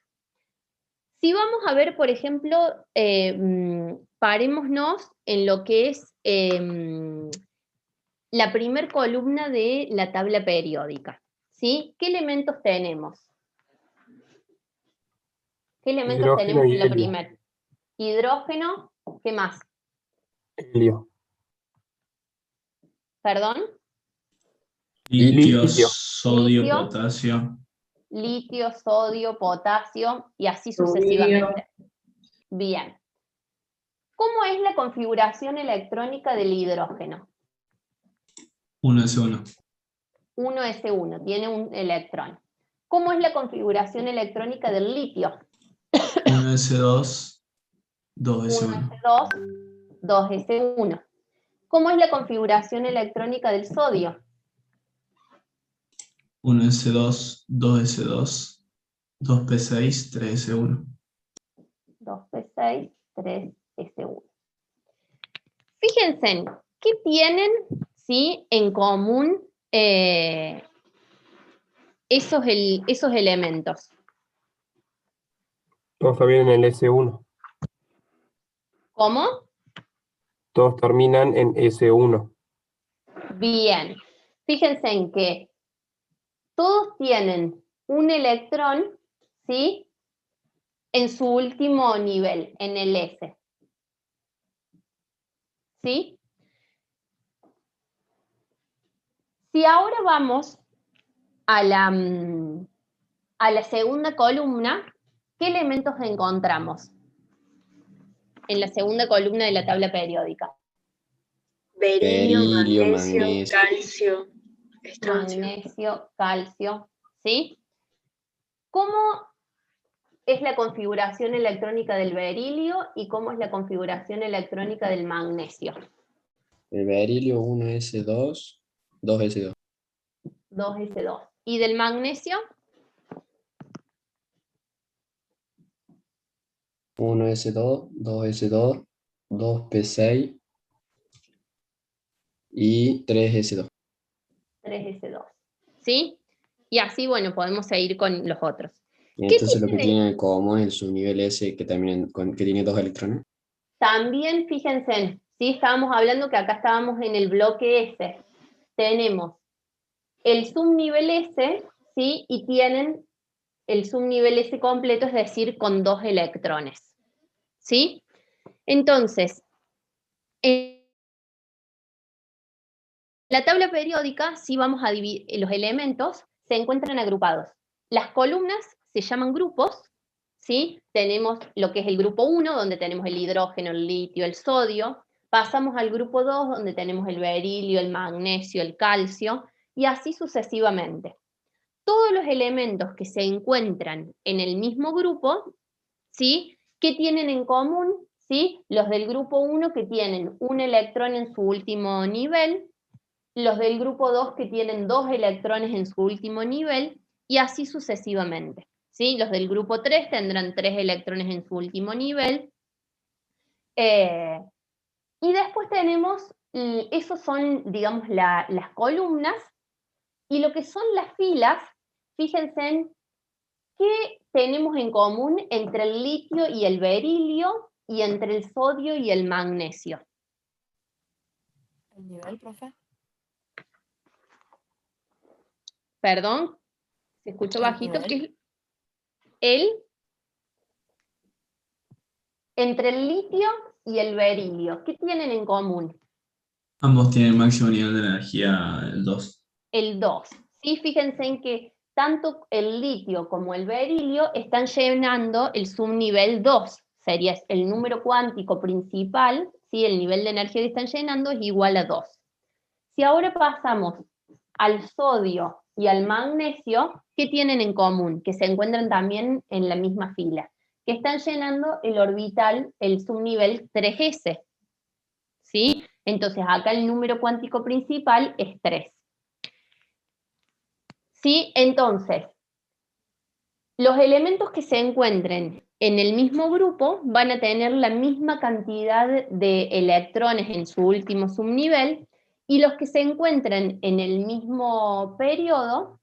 [SPEAKER 1] Si vamos a ver, por ejemplo, parémonos en lo que es la primer columna de la tabla periódica. ¿Sí? ¿Qué elementos tenemos? ¿Qué elementos
[SPEAKER 11] Hidrógeno
[SPEAKER 1] tenemos
[SPEAKER 11] y
[SPEAKER 1] en la
[SPEAKER 11] helio.
[SPEAKER 1] primera? Hidrógeno, ¿qué más?
[SPEAKER 11] Helio.
[SPEAKER 14] Litio,
[SPEAKER 11] Litio.
[SPEAKER 14] sodio,
[SPEAKER 1] Litio.
[SPEAKER 14] potasio.
[SPEAKER 1] Litio, sodio, potasio, y así
[SPEAKER 15] Rubidio.
[SPEAKER 1] sucesivamente. Bien. ¿Cómo es la configuración electrónica del hidrógeno?
[SPEAKER 14] 1s1.
[SPEAKER 1] 1s1, tiene un electrón. ¿Cómo es la configuración electrónica del litio?
[SPEAKER 14] 1s2, 2s1.
[SPEAKER 1] 1s2, 2s1. ¿Cómo es la configuración electrónica del sodio?
[SPEAKER 14] 1s2, 2s2, 2p6, 3s1.
[SPEAKER 1] 2p6, 3s1. Fíjense, ¿qué tienen, ¿sí? En común esos elementos?
[SPEAKER 11] Todos terminan en el S1.
[SPEAKER 1] ¿Cómo?
[SPEAKER 11] Todos terminan en S1.
[SPEAKER 1] Bien. Fíjense en que todos tienen un electrón, ¿sí? En su último nivel, en el S. ¿Sí? Si ahora vamos a la segunda columna, ¿qué elementos encontramos en la segunda columna de la tabla periódica?
[SPEAKER 15] Berilio,
[SPEAKER 2] Berilio,
[SPEAKER 15] magnesio,
[SPEAKER 2] magnesio.
[SPEAKER 15] calcio, estroncio.
[SPEAKER 1] Magnesio, calcio, ¿sí? ¿Cómo es la configuración electrónica del berilio y cómo es la configuración electrónica del magnesio?
[SPEAKER 2] El berilio 1s2, 2s2.
[SPEAKER 1] 2s2. ¿Y del magnesio?
[SPEAKER 2] 1s2, 2s2, 2p6 y 3s2.
[SPEAKER 1] 3s2. ¿Sí? Y así, bueno, podemos seguir con los otros.
[SPEAKER 2] Y
[SPEAKER 1] ¿Qué
[SPEAKER 2] entonces lo que
[SPEAKER 1] tiene?
[SPEAKER 2] tiene en común es el subnivel S que tiene 2 electrones.
[SPEAKER 1] También, fíjense, ¿sí? Estábamos hablando que acá estábamos en el bloque S. Tenemos el subnivel S, ¿sí? Y tienen el subnivel S completo, es decir, con 2 electrones. ¿Sí? Entonces, en la tabla periódica, sí vamos a dividir, los elementos se encuentran agrupados. Las columnas se llaman grupos, ¿sí? Tenemos lo que es el grupo 1, donde tenemos el hidrógeno, el litio, el sodio. Pasamos al grupo 2, donde tenemos el berilio, el magnesio, el calcio, y así sucesivamente. Todos los elementos que se encuentran en el mismo grupo, ¿sí? ¿Qué tienen en común? ¿Sí? Los del grupo 1 que tienen un electrón en su último nivel, los del grupo 2 que tienen 2 electrones en su último nivel, y así sucesivamente. ¿Sí? Los del grupo 3 tendrán 3 electrones en su último nivel. Y después tenemos, esos son, digamos, las columnas, y lo que son las filas, fíjense en qué tenemos en común entre el litio y el berilio, y entre el sodio y el magnesio.
[SPEAKER 7] ¿El nivel, profe?
[SPEAKER 1] Perdón, se escuchó
[SPEAKER 7] ¿El
[SPEAKER 1] bajito,
[SPEAKER 7] nivel?
[SPEAKER 1] ¿qué es el? Entre el litio y el berilio, ¿qué tienen en común?
[SPEAKER 14] Ambos tienen máximo nivel de energía el 2.
[SPEAKER 1] El 2. ¿Sí? Fíjense en que tanto el litio como el berilio están llenando el subnivel 2. Sería el número cuántico principal, ¿sí? El nivel de energía que están llenando es igual a 2. Si ahora pasamos al sodio y al magnesio, ¿qué tienen en común? Que se encuentran también en la misma fila. Que están llenando el orbital, el subnivel 3s. ¿Sí? Entonces acá el número cuántico principal es 3. ¿Sí? Entonces, los elementos que se encuentren en el mismo grupo van a tener la misma cantidad de electrones en su último subnivel, y los que se encuentran en el mismo periodo,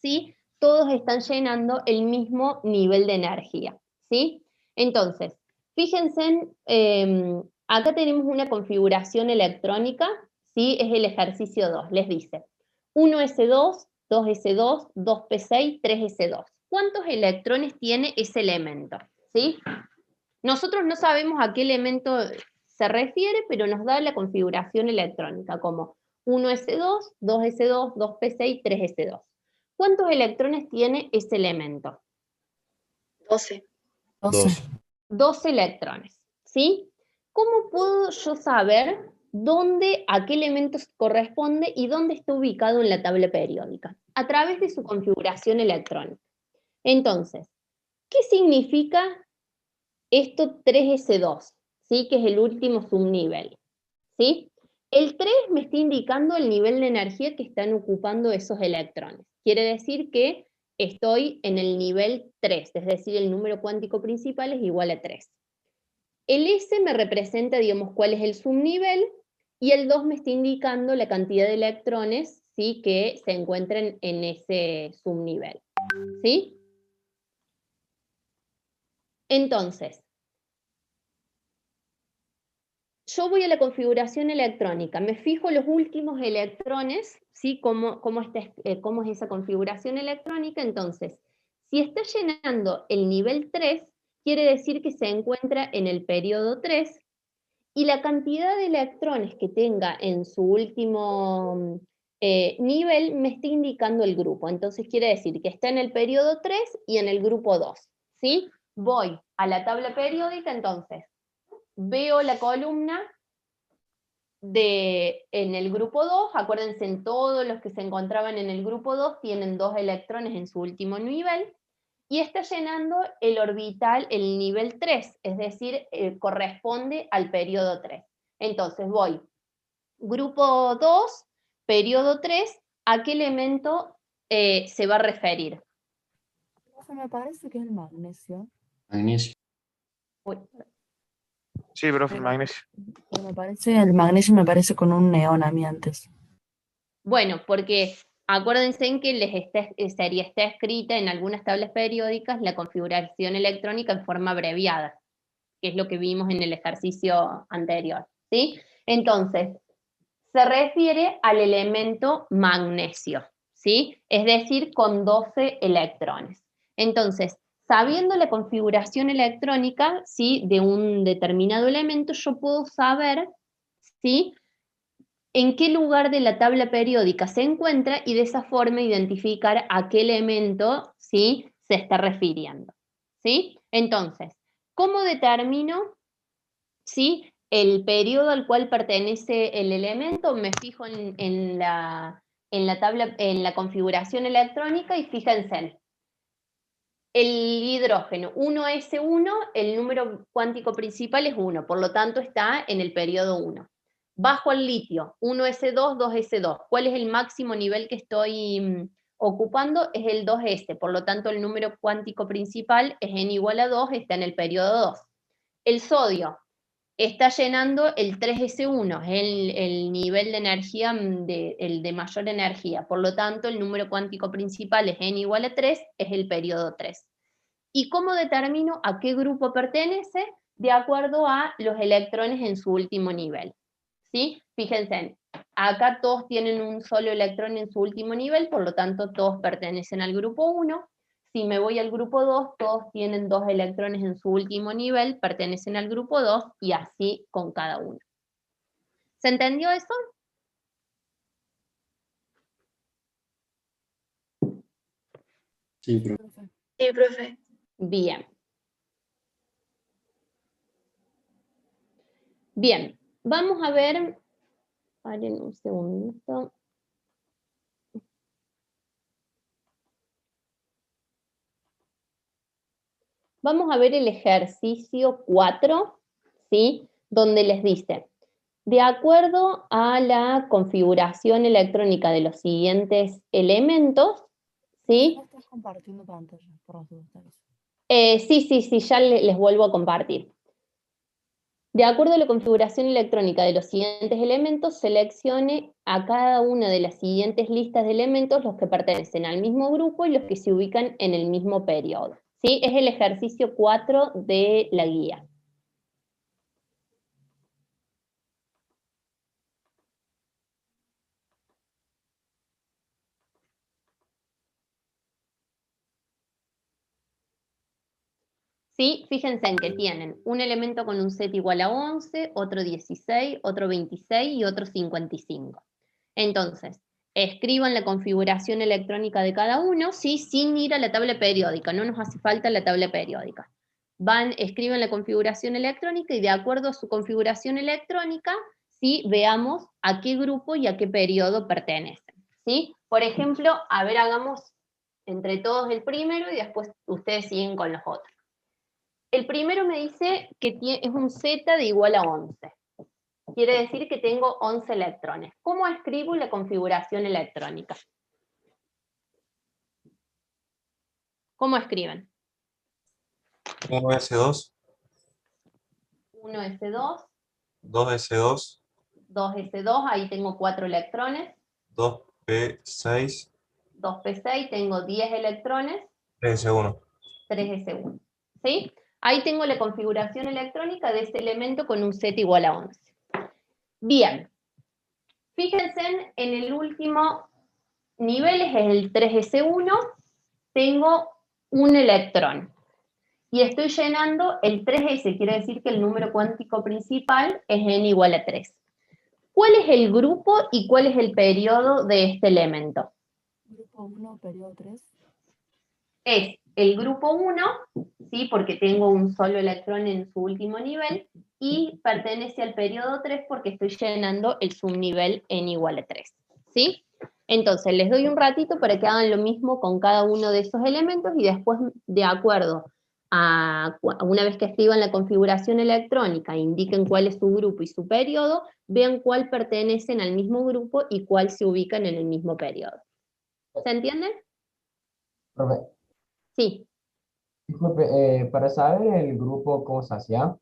[SPEAKER 1] ¿sí? Todos están llenando el mismo nivel de energía, ¿sí? Entonces, fíjense, acá tenemos una configuración electrónica, ¿sí? Es el ejercicio 2, les dice 1s2, 2s2, 2p6, 3s2. ¿Cuántos electrones tiene ese elemento? ¿Sí? Nosotros no sabemos a qué elemento se refiere, pero nos da la configuración electrónica como 1s2, 2s2, 2p6, 3s2. ¿Cuántos electrones tiene ese elemento?
[SPEAKER 15] 12.
[SPEAKER 1] 12 electrones, ¿sí? ¿Cómo puedo yo saber a qué elemento corresponde y dónde está ubicado en la tabla periódica? A través de su configuración electrónica. Entonces, ¿qué significa esto 3s2? ¿Sí? Que es el último subnivel, ¿sí? El 3 me está indicando el nivel de energía que están ocupando esos electrones. Quiere decir que estoy en el nivel 3, es decir, el número cuántico principal es igual a 3. El S me representa, digamos, cuál es el subnivel, y el 2 me está indicando la cantidad de electrones, ¿sí? Que se encuentran en ese subnivel, ¿sí? Entonces, yo voy a la configuración electrónica, me fijo los últimos electrones, ¿sí? ¿Cómo es esa configuración electrónica? Entonces, si está llenando el nivel 3, quiere decir que se encuentra en el periodo 3, y la cantidad de electrones que tenga en su último nivel me está indicando el grupo. Entonces quiere decir que está en el periodo 3 y en el grupo 2, ¿sí? Voy a la tabla periódica, entonces veo la columna en el grupo 2, acuérdense, en todos los que se encontraban en el grupo 2 tienen 2 electrones en su último nivel, y está llenando el orbital, el nivel 3, es decir, corresponde al periodo 3. Entonces voy, grupo 2, periodo 3, ¿a qué elemento se va a referir?
[SPEAKER 7] Me parece que es el magnesio.
[SPEAKER 2] Magnesio.
[SPEAKER 1] Uy,
[SPEAKER 12] Sí, profe, el magnesio.
[SPEAKER 7] Pero el magnesio me parece con un neón a mí antes.
[SPEAKER 1] bueno, porque acuérdense en que está escrita en algunas tablas periódicas la configuración electrónica en forma abreviada, que es lo que vimos en el ejercicio anterior, ¿sí? Entonces, se refiere al elemento magnesio, ¿sí? Es decir, con 12 electrones. Entonces, sabiendo la configuración electrónica, ¿sí? De un determinado elemento, yo puedo saber, ¿sí? En qué lugar de la tabla periódica se encuentra, y de esa forma identificar a qué elemento, ¿sí? Se está refiriendo, ¿sí? Entonces, ¿cómo determino, ¿sí? el periodo al cual pertenece el elemento, me fijo en la tabla, en la configuración electrónica, y fíjense, el hidrógeno 1s1, el número cuántico principal es 1, por lo tanto está en el periodo 1. Bajo al litio, 1s2, 2s2. ¿Cuál es el máximo nivel que estoy ocupando? Es el 2s, por lo tanto el número cuántico principal es n igual a 2, está en el periodo 2. El sodio está llenando el 3s1, es el nivel de energía, el de mayor energía, por lo tanto el número cuántico principal es n igual a 3, es el periodo 3. ¿Y cómo determino a qué grupo pertenece? De acuerdo a los electrones en su último nivel. ¿Sí? Fíjense, acá todos tienen un solo electrón en su último nivel, por lo tanto todos pertenecen al grupo 1. Si me voy al grupo 2, todos tienen 2 electrones en su último nivel, pertenecen al grupo 2, y así con cada uno. ¿Se entendió eso?
[SPEAKER 2] Sí, profe.
[SPEAKER 15] Sí, profe.
[SPEAKER 1] Bien. Bien, vamos a ver, paren un segundito. Vamos a ver el ejercicio 4, ¿sí? Donde les dice, de acuerdo a la configuración electrónica de los siguientes elementos, ¿sí?
[SPEAKER 7] No estás compartiendo pantalla, por favor.
[SPEAKER 1] Sí, ya les vuelvo a compartir. De acuerdo a la configuración electrónica de los siguientes elementos, seleccione a cada una de las siguientes listas de elementos los que pertenecen al mismo grupo y los que se ubican en el mismo periodo. ¿Sí? Es el ejercicio 4 de la guía. ¿Sí? Fíjense en que tienen un elemento con un set igual a 11, otro 16, otro 26 y otro 55. Entonces, escriban la configuración electrónica de cada uno, ¿sí? Sin ir a la tabla periódica, no nos hace falta la tabla periódica. Escriben la configuración electrónica y de acuerdo a su configuración electrónica, ¿sí? Veamos a qué grupo y a qué periodo pertenecen, ¿sí? Por ejemplo, a ver, hagamos entre todos el primero y después ustedes siguen con los otros. El primero me dice que es un Z de igual a 11. Quiere decir que tengo 11 electrones. ¿Cómo escribo la configuración electrónica? ¿Cómo escriben?
[SPEAKER 17] 1s2,
[SPEAKER 1] 1s2,
[SPEAKER 17] 2s2,
[SPEAKER 1] 2s2, ahí tengo 4 electrones.
[SPEAKER 17] 2p6,
[SPEAKER 1] 2p6, tengo 10 electrones.
[SPEAKER 17] 3s1.
[SPEAKER 1] 3s1. ¿Sí? Ahí tengo la configuración electrónica de ese elemento con un Z igual a 11. Bien. Fíjense en el último nivel, es el 3s1, tengo un electrón. Y estoy llenando el 3s, quiere decir que el número cuántico principal es n igual a 3. ¿Cuál es el grupo y cuál es el periodo de este elemento?
[SPEAKER 7] Grupo 1, periodo 3.
[SPEAKER 1] Es el grupo 1, ¿sí? Porque tengo un solo electrón en su último nivel, y pertenece al periodo 3 porque estoy llenando el subnivel n igual a 3, ¿sí? Entonces, les doy un ratito para que hagan lo mismo con cada uno de esos elementos y después, de acuerdo a una vez que escriban la configuración electrónica, indiquen cuál es su grupo y su periodo, vean cuál pertenecen al mismo grupo y cuál se ubican en el mismo periodo. ¿Se entiende?
[SPEAKER 9] Profe,
[SPEAKER 1] Sí.
[SPEAKER 9] disculpe, para saber el grupo, ¿cómo se hacía?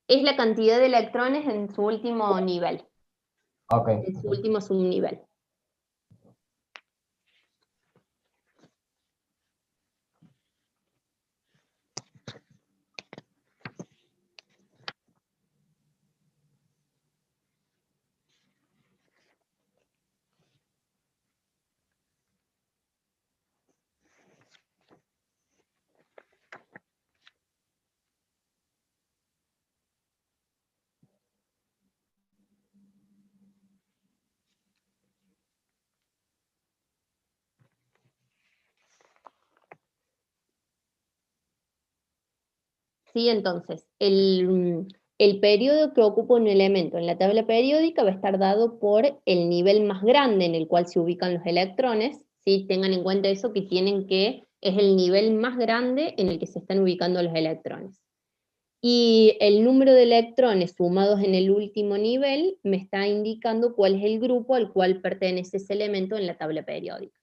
[SPEAKER 1] Es la cantidad de electrones en su último nivel,
[SPEAKER 9] Ok.
[SPEAKER 1] en su último subnivel. Sí, entonces, el periodo que ocupa un elemento en la tabla periódica va a estar dado por el nivel más grande en el cual se ubican los electrones, ¿sí? Tengan en cuenta eso, que es el nivel más grande en el que se están ubicando los electrones. Y el número de electrones sumados en el último nivel me está indicando cuál es el grupo al cual pertenece ese elemento en la tabla periódica.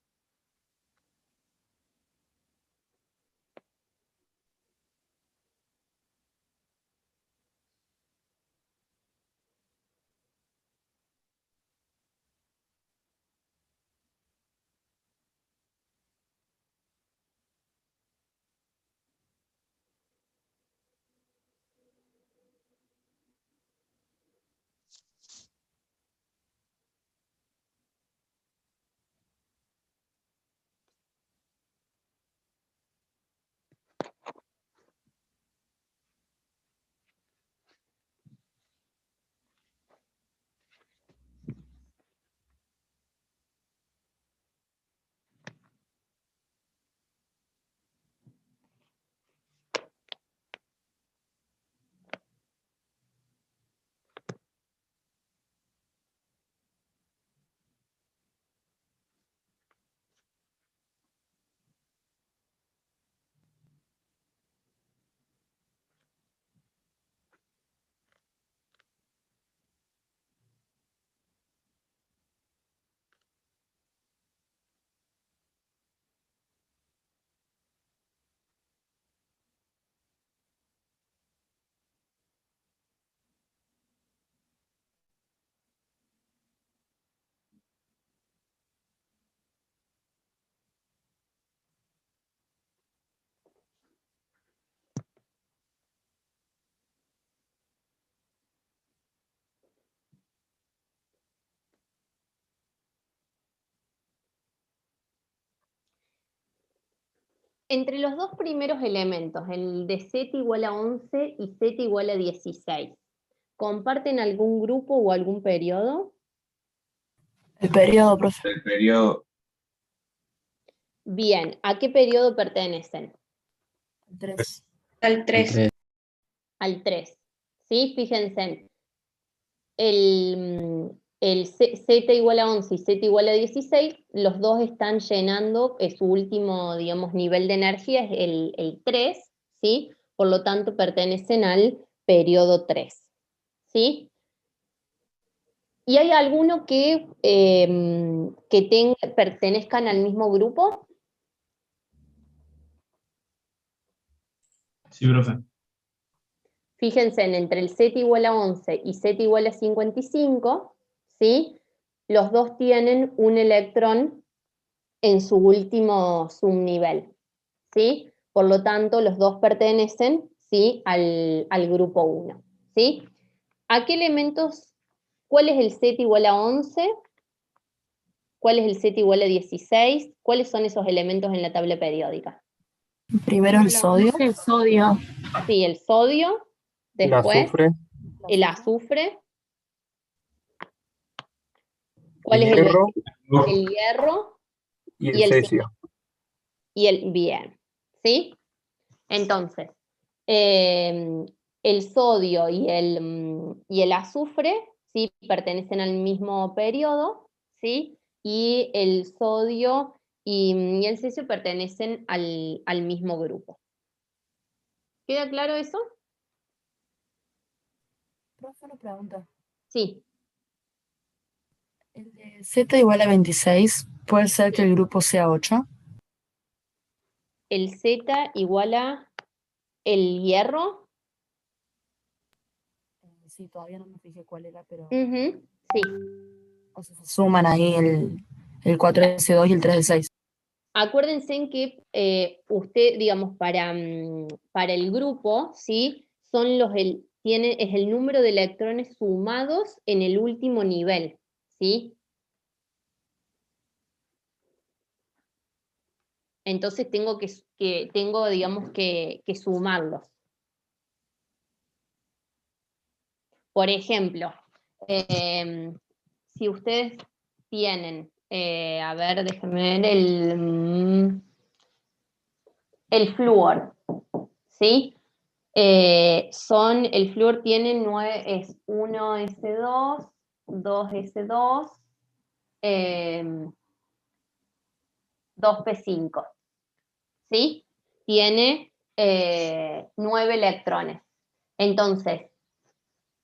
[SPEAKER 1] Entre los dos primeros elementos, el de Z igual a 11 y Z igual a 16, ¿comparten algún grupo o algún periodo?
[SPEAKER 7] El periodo, profe.
[SPEAKER 17] El periodo.
[SPEAKER 1] Bien, ¿a qué periodo pertenecen?
[SPEAKER 7] 3.
[SPEAKER 15] Al 3.
[SPEAKER 1] Al 3. ¿Sí? Fíjense, el Z igual a 11 y Z igual a 16, los dos están llenando, su último, digamos, nivel de energía es el 3, ¿sí? Por lo tanto, pertenecen al periodo 3, ¿sí? ¿Y hay alguno que pertenezcan al mismo grupo?
[SPEAKER 14] Sí, profe.
[SPEAKER 1] Fíjense, entre el Z igual a 11 y Z igual a 55, ¿sí? Los dos tienen un electrón en su último subnivel, ¿sí? Por lo tanto, los dos pertenecen, ¿sí? al grupo 1, ¿sí? ¿A qué elementos? ¿Cuál es el Z igual a 11? ¿Cuál es el Z igual a 16? ¿Cuáles son esos elementos en la tabla periódica?
[SPEAKER 7] Primero el sodio.
[SPEAKER 3] El sodio.
[SPEAKER 1] Sí, el sodio,
[SPEAKER 11] El
[SPEAKER 1] después
[SPEAKER 11] azufre,
[SPEAKER 1] el azufre. ¿Cuál es
[SPEAKER 11] hierro
[SPEAKER 1] el hierro?
[SPEAKER 11] y
[SPEAKER 1] Y
[SPEAKER 11] el
[SPEAKER 1] el
[SPEAKER 11] cesio.
[SPEAKER 1] bien, ¿sí? Entonces, el sodio y el azufre, ¿sí? Pertenecen al mismo periodo, ¿sí? Y el sodio y el cesio pertenecen al mismo grupo. ¿Queda claro eso?
[SPEAKER 7] Profe, una pregunta.
[SPEAKER 1] Sí.
[SPEAKER 7] El de Z igual a 26, ¿puede ser que el grupo sea 8?
[SPEAKER 1] El Z igual a el hierro.
[SPEAKER 7] Sí, todavía no me fijé cuál era, pero...
[SPEAKER 1] Sí.
[SPEAKER 7] O sea, se suman ahí el 4S2 y el 3S6.
[SPEAKER 1] Acuérdense en que usted, digamos, para el grupo, ¿sí? Es el número de electrones sumados en el último nivel, ¿sí? Entonces tengo, digamos, que sumarlos. Por ejemplo, si ustedes tienen, a ver, déjenme ver el flúor, ¿sí? El flúor tiene 9, es 1s2, 2s2, 2p5, ¿sí? Tiene 9 electrones. Entonces,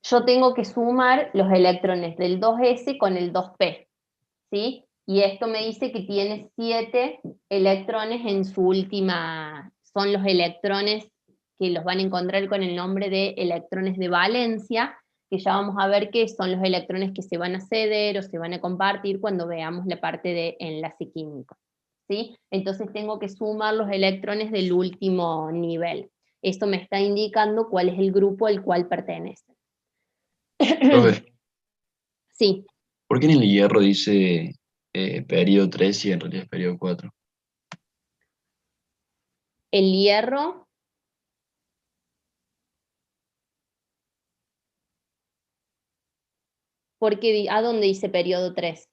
[SPEAKER 1] yo tengo que sumar los electrones del 2s con el 2p, ¿sí? Y esto me dice que tiene 7 electrones en su última, son los electrones que los van a encontrar con el nombre de electrones de valencia, que ya vamos a ver que son los electrones que se van a ceder o se van a compartir cuando veamos la parte de enlace químico, ¿sí? Entonces tengo que sumar los electrones del último nivel. Esto me está indicando cuál es el grupo al cual pertenece.
[SPEAKER 18] Profe,
[SPEAKER 1] Sí.
[SPEAKER 18] ¿por qué en el hierro dice periodo 3 y en realidad es periodo 4?
[SPEAKER 1] El hierro, porque ¿a dónde dice periodo 3?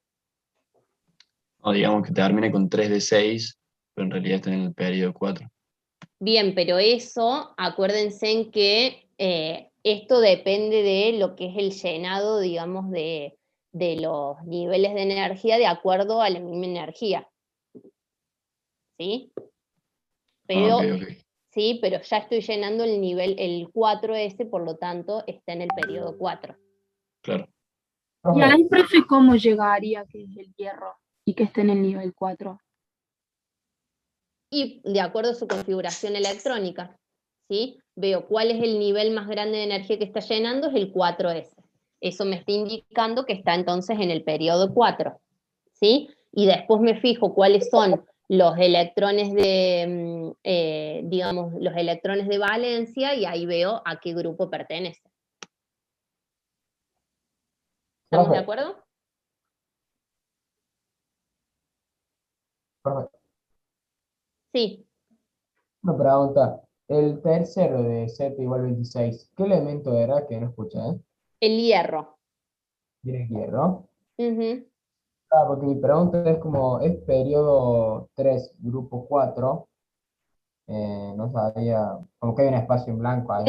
[SPEAKER 18] O digamos que termina con 3 de 6, pero en realidad está en el periodo 4.
[SPEAKER 1] Bien, pero eso, acuérdense en que esto depende de lo que es el llenado, digamos, de los niveles de energía de acuerdo a la misma energía. ¿Sí? Pero,
[SPEAKER 18] Ok.
[SPEAKER 1] sí, pero ya estoy llenando el nivel, el 4S, por lo tanto, está en el periodo 4.
[SPEAKER 18] Claro.
[SPEAKER 3] Y ahí, profe, ¿cómo llegaría que es el hierro y que esté en el nivel 4?
[SPEAKER 1] Y de acuerdo a su configuración electrónica, ¿sí? Veo cuál es el nivel más grande de energía que está llenando, es el 4S. Eso me está indicando que está entonces en el periodo 4, ¿sí? Y después me fijo cuáles son los electrones de, digamos, los electrones de valencia, y ahí veo a qué grupo pertenece. ¿Estamos de acuerdo?
[SPEAKER 9] Profe,
[SPEAKER 1] Sí.
[SPEAKER 9] una pregunta. El tercero de Z igual 26, ¿qué elemento era que no escuché?
[SPEAKER 1] El hierro.
[SPEAKER 9] ¿Tiene el hierro?
[SPEAKER 1] Ujú.
[SPEAKER 9] Ah, porque mi pregunta es como, ¿es periodo 3, grupo 4? No sabía, como que hay un espacio en blanco ahí.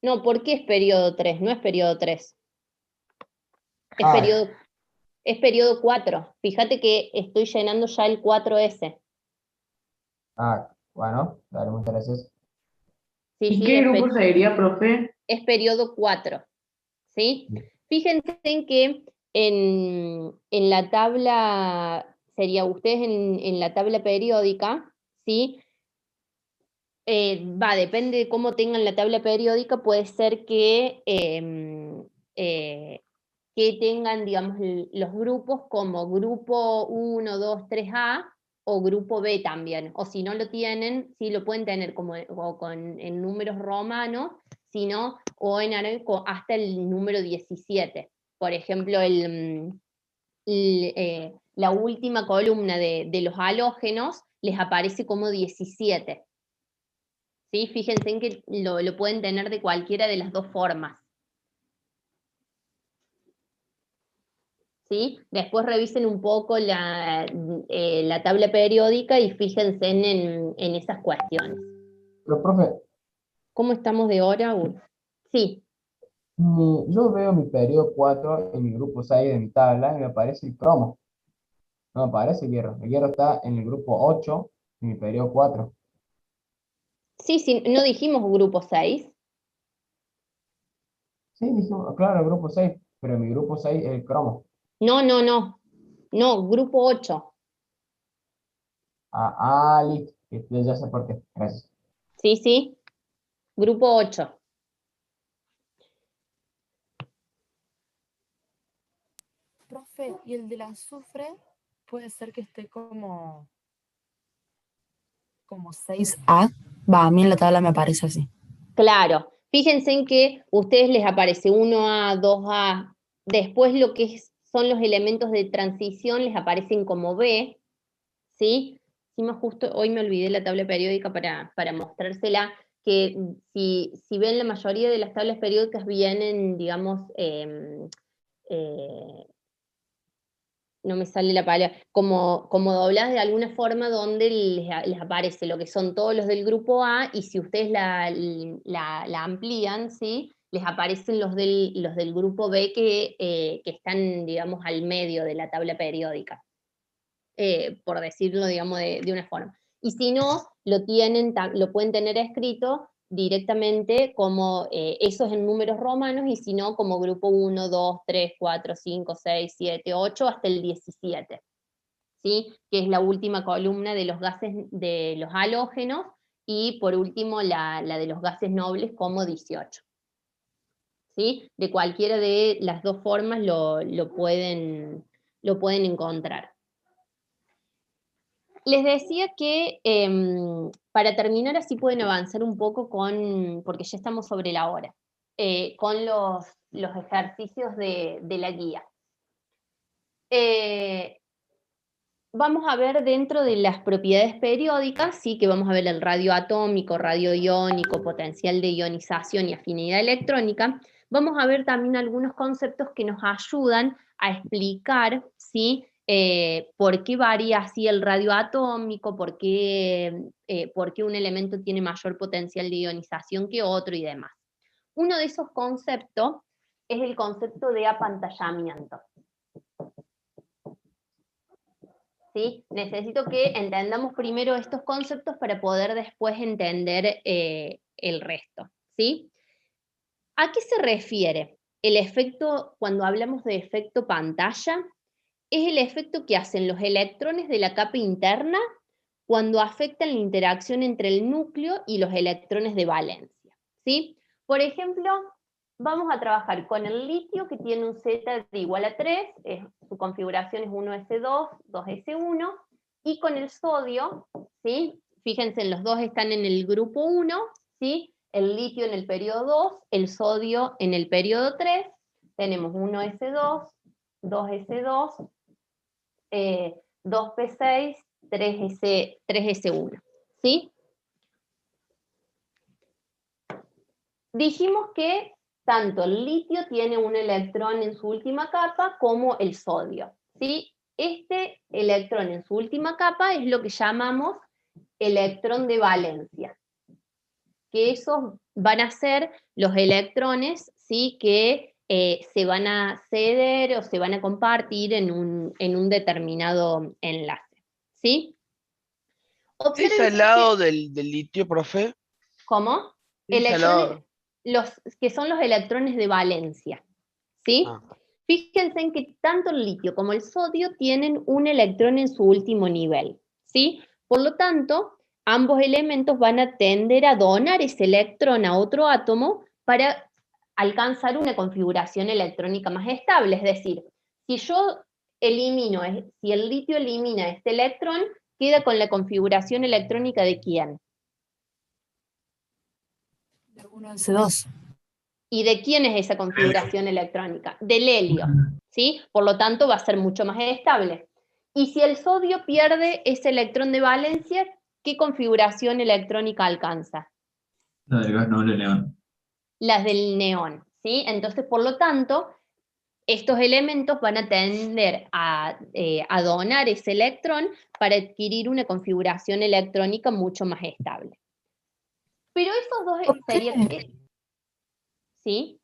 [SPEAKER 1] No, ¿por qué es periodo 3? No es periodo 3.
[SPEAKER 9] Ah,
[SPEAKER 1] Es periodo 4. Fíjate que estoy llenando ya el 4S.
[SPEAKER 9] Bueno, dale, muchas gracias.
[SPEAKER 1] Sí,
[SPEAKER 8] ¿Y
[SPEAKER 1] sí,
[SPEAKER 8] qué grupo sería, profe?
[SPEAKER 1] es periodo 4. ¿Sí? Fíjense en que en la tabla, sería ustedes en la tabla periódica, ¿sí? Depende de cómo tengan la tabla periódica, puede ser que tengan, digamos, los grupos como grupo 1, 2, 3A o grupo B también. O si no lo tienen, sí lo pueden tener como en números romanos, sino o en arábico hasta el número 17. Por ejemplo, la última columna de los halógenos les aparece como 17. ¿Sí? Fíjense en que lo pueden tener de cualquiera de las dos formas. ¿Sí? Después revisen un poco la tabla periódica y fíjense en esas cuestiones.
[SPEAKER 9] Pero, profe,
[SPEAKER 1] ¿Cómo estamos de hora? Sí.
[SPEAKER 9] yo veo mi periodo 4 en mi grupo 6 de mi tabla y me aparece el cromo. No me aparece el hierro. El hierro está en el grupo 8 en mi periodo 4.
[SPEAKER 1] Sí, no dijimos grupo 6.
[SPEAKER 9] Sí, dijimos, claro, el grupo 6, pero en mi grupo 6 es el cromo.
[SPEAKER 1] No, grupo 8.
[SPEAKER 9] Listo. Ya sé por qué. Gracias.
[SPEAKER 1] Sí, grupo 8.
[SPEAKER 7] Profe, ¿y el del azufre puede ser que esté como 6A? A mí en la tabla me aparece así.
[SPEAKER 1] Claro. Fíjense en que a ustedes les aparece 1A, 2A. Después lo que son los elementos de transición les aparecen como B. ¿Sí? Justo hoy me olvidé la tabla periódica para mostrársela, que si ven la mayoría de las tablas periódicas vienen, digamos, no me sale la palabra, como dobladas de alguna forma donde les aparece lo que son todos los del grupo A, y si ustedes la amplían, ¿sí? Les aparecen los del grupo B que están, digamos, al medio de la tabla periódica, por decirlo, digamos, de una forma. Y si no, lo pueden tener escrito directamente como esos en números romanos, y si no, como grupo 1, 2, 3, 4, 5, 6, 7, 8, hasta el 17, ¿sí? Que es la última columna de los gases, de los halógenos, y por último la de los gases nobles como 18. ¿Sí? De cualquiera de las dos formas lo pueden encontrar. Les decía que para terminar así pueden avanzar un poco porque ya estamos sobre la hora, con los ejercicios de la guía. Vamos a ver dentro de las propiedades periódicas, sí, que vamos a ver el radio atómico, radio iónico, potencial de ionización y afinidad electrónica. Vamos a ver también algunos conceptos que nos ayudan a explicar, ¿sí? Por qué varía así el radio atómico, por qué un elemento tiene mayor potencial de ionización que otro y demás. Uno de esos conceptos es el concepto de apantallamiento. ¿Sí? Necesito que entendamos primero estos conceptos para poder después entender el resto, ¿sí? ¿A qué se refiere el efecto, cuando hablamos de efecto pantalla? Es el efecto que hacen los electrones de la capa interna cuando afectan la interacción entre el núcleo y los electrones de valencia, ¿sí? Por ejemplo, vamos a trabajar con el litio, que tiene un Z de igual a 3, su configuración es 1s2, 2s1, y con el sodio, ¿sí? Fíjense, los dos están en el grupo 1, ¿sí? El litio en el periodo 2, el sodio en el periodo 3, tenemos 1s2, 2s2, 2p6, 3s1, ¿sí? Dijimos que tanto el litio tiene un electrón en su última capa como el sodio, ¿sí? Este electrón en su última capa es lo que llamamos electrón de valencia, que esos van a ser los electrones, ¿sí? Que se van a ceder o se van a compartir en un determinado enlace, ¿sí?
[SPEAKER 4] ¿Qué dice al lado del litio, profe?
[SPEAKER 1] ¿Cómo?
[SPEAKER 4] ¿Qué dice al lado?
[SPEAKER 1] Que son los electrones de valencia, ¿sí? Fíjense en que tanto el litio como el sodio tienen un electrón en su último nivel, ¿sí? Por lo tanto, ambos elementos van a tender a donar ese electrón a otro átomo para alcanzar una configuración electrónica más estable. Es decir, si el litio elimina este electrón, queda con la configuración electrónica ¿de quién?
[SPEAKER 7] 1s2.
[SPEAKER 1] ¿Y de quién es esa configuración electrónica? Del helio, ¿sí? Por lo tanto, va a ser mucho más estable. Y si el sodio pierde ese electrón de valencia, ¿qué configuración electrónica alcanza?
[SPEAKER 14] La del gas noble neón.
[SPEAKER 1] Las del neón, ¿sí? Entonces, por lo tanto, estos elementos van a tender a donar ese electrón para adquirir una configuración electrónica mucho más estable. Pero esos dos serían... ¿Sí?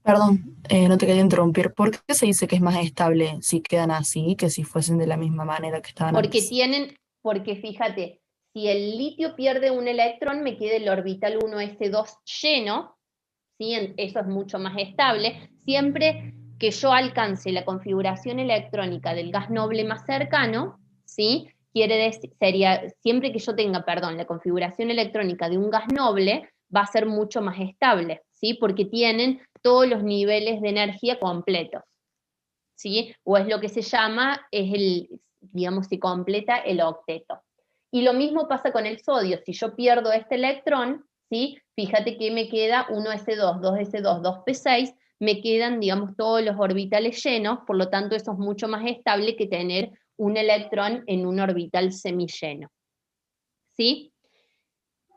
[SPEAKER 7] Perdón, no te quería interrumpir. ¿Por qué se dice que es más estable si quedan así que si fuesen de la misma manera que estaban antes?
[SPEAKER 1] Porque fíjate, si el litio pierde un electrón, me queda el orbital 1s2 lleno, ¿sí? Eso es mucho más estable. Siempre que yo alcance la configuración electrónica del gas noble más cercano, ¿sí? Quiere decir, siempre que yo tenga, la configuración electrónica de un gas noble, va a ser mucho más estable, ¿sí? Porque tienen todos los niveles de energía completos, ¿sí? O es lo que se llama, se completa el octeto. Y lo mismo pasa con el sodio. Si yo pierdo este electrón, ¿sí? Fíjate que me queda 1s2, 2s2, 2p6, me quedan, todos los orbitales llenos, por lo tanto eso es mucho más estable que tener un electrón en un orbital semilleno, ¿sí?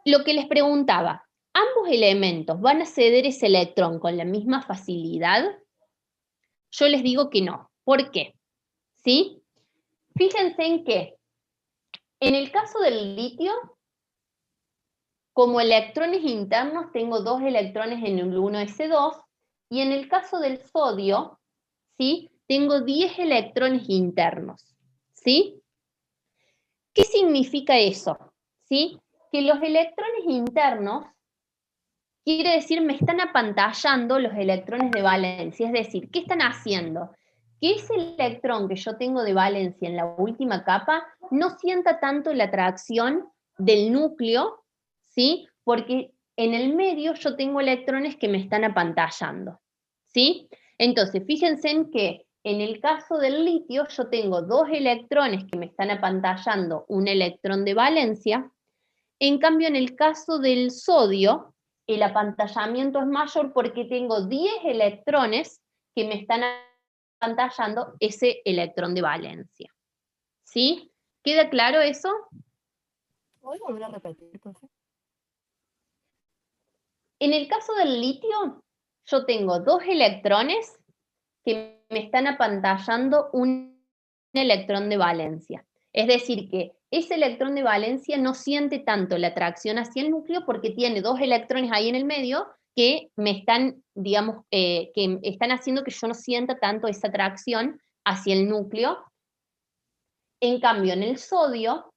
[SPEAKER 1] Lo que les preguntaba, ¿ambos elementos van a ceder ese electrón con la misma facilidad? Yo les digo que no. ¿Por qué? ¿Sí? Fíjense en que en el caso del litio, como electrones internos tengo 2 electrones en el 1s2, y en el caso del sodio, ¿sí? Tengo 10 electrones internos, ¿sí? ¿Qué significa eso? ¿Sí? Que los electrones internos, quiere decir, me están apantallando los electrones de valencia, es decir, ¿qué están haciendo? Que ese electrón que yo tengo de valencia en la última capa no sienta tanto la atracción del núcleo, ¿sí? Porque en el medio yo tengo electrones que me están apantallando, ¿sí? Entonces, fíjense en que en el caso del litio yo tengo 2 electrones que me están apantallando un electrón de valencia. En cambio, en el caso del sodio, el apantallamiento es mayor porque tengo 10 electrones que me están apantallando ese electrón de valencia. ¿Sí? ¿Queda claro eso?
[SPEAKER 7] ¿Puedes volver a repetir, por favor?
[SPEAKER 1] En el caso del litio, yo tengo 2 electrones que me están apantallando un electrón de valencia. Es decir, que ese electrón de valencia no siente tanto la atracción hacia el núcleo porque tiene 2 electrones ahí en el medio que me están, digamos, que están haciendo que yo no sienta tanto esa atracción hacia el núcleo. En cambio, en el sodio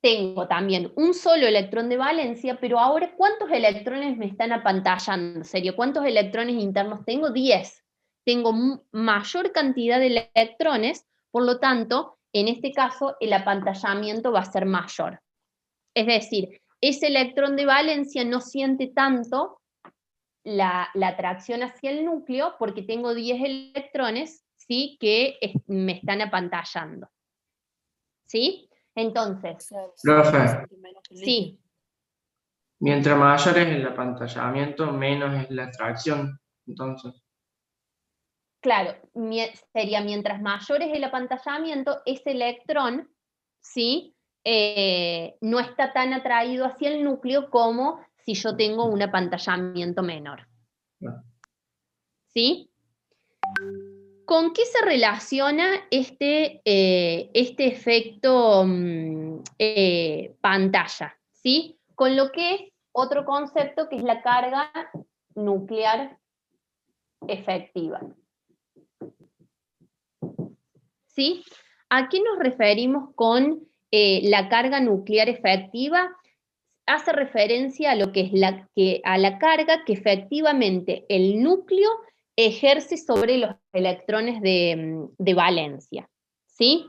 [SPEAKER 1] tengo también un solo electrón de valencia, pero ahora, ¿cuántos electrones me están apantallando? ¿En serio? ¿Cuántos electrones internos tengo? 10. Tengo mayor cantidad de electrones, por lo tanto, en este caso, el apantallamiento va a ser mayor. Es decir, ese electrón de valencia no siente tanto la atracción hacia el núcleo porque tengo 10 electrones, ¿sí? Que me están apantallando. ¿Sí? Entonces,
[SPEAKER 8] Profe,
[SPEAKER 1] sí,
[SPEAKER 8] mientras mayor es el apantallamiento, menos es la atracción. Entonces,
[SPEAKER 1] claro, sería mientras mayor es el apantallamiento, ese electrón, ¿sí? No está tan atraído hacia el núcleo como si yo tengo un apantallamiento menor. ¿Sí? ¿Con qué se relaciona este efecto pantalla? ¿Sí? Con lo que es otro concepto que es la carga nuclear efectiva. ¿Sí? ¿A qué nos referimos con la carga nuclear efectiva? Hace referencia a lo que es a la carga que efectivamente el núcleo ejerce sobre los electrones de valencia. ¿Sí?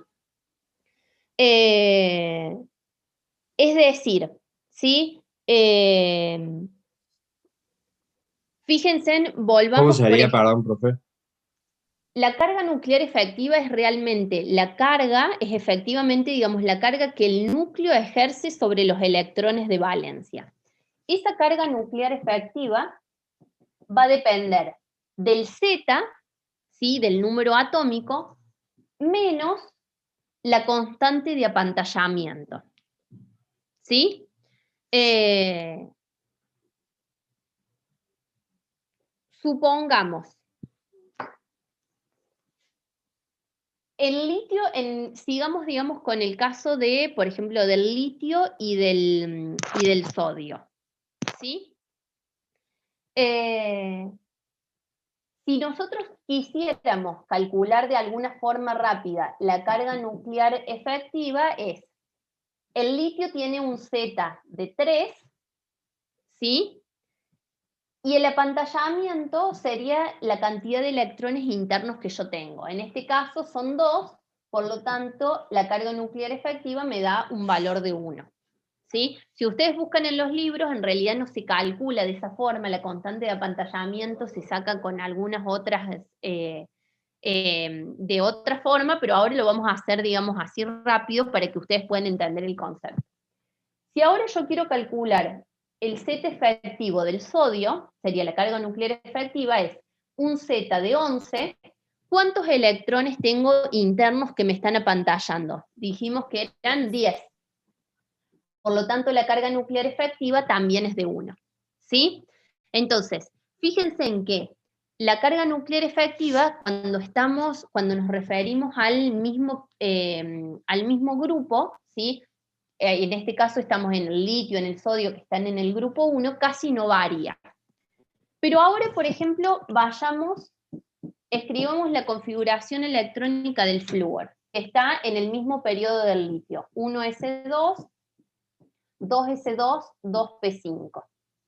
[SPEAKER 1] Es decir, ¿sí? Fíjense, volvamos.
[SPEAKER 6] ¿Cómo sería, perdón, profe?
[SPEAKER 1] La carga nuclear efectiva es realmente la carga, es efectivamente, digamos, la carga que el núcleo ejerce sobre los electrones de valencia. Esa carga nuclear efectiva va a depender del Z, ¿sí? Del número atómico, menos la constante de apantallamiento. ¿Sí? Supongamos, el litio, sigamos, digamos, con el caso de, por ejemplo, del litio y del sodio. ¿Sí? Si nosotros quisiéramos calcular de alguna forma rápida la carga nuclear efectiva, el litio tiene un Z de 3, ¿sí? Y el apantallamiento sería la cantidad de electrones internos que yo tengo. En este caso son 2, por lo tanto, la carga nuclear efectiva me da un valor de 1. ¿Sí? Si ustedes buscan en los libros, en realidad no se calcula de esa forma, la constante de apantallamiento se saca con algunas otras, de otra forma, pero ahora lo vamos a hacer, digamos, así rápido para que ustedes puedan entender el concepto. Si ahora yo quiero calcular el Z efectivo del sodio, sería la carga nuclear efectiva, es un Z de 11, ¿cuántos electrones tengo internos que me están apantallando? Dijimos que eran 10. Por lo tanto, la carga nuclear efectiva también es de 1. ¿Sí? Entonces, fíjense en que la carga nuclear efectiva, cuando nos referimos al mismo grupo, ¿sí? En este caso estamos en el litio, en el sodio, que están en el grupo 1, casi no varía. Pero ahora, por ejemplo, escribamos la configuración electrónica del flúor, que está en el mismo periodo del litio, 1s2, 2s2, 2p5,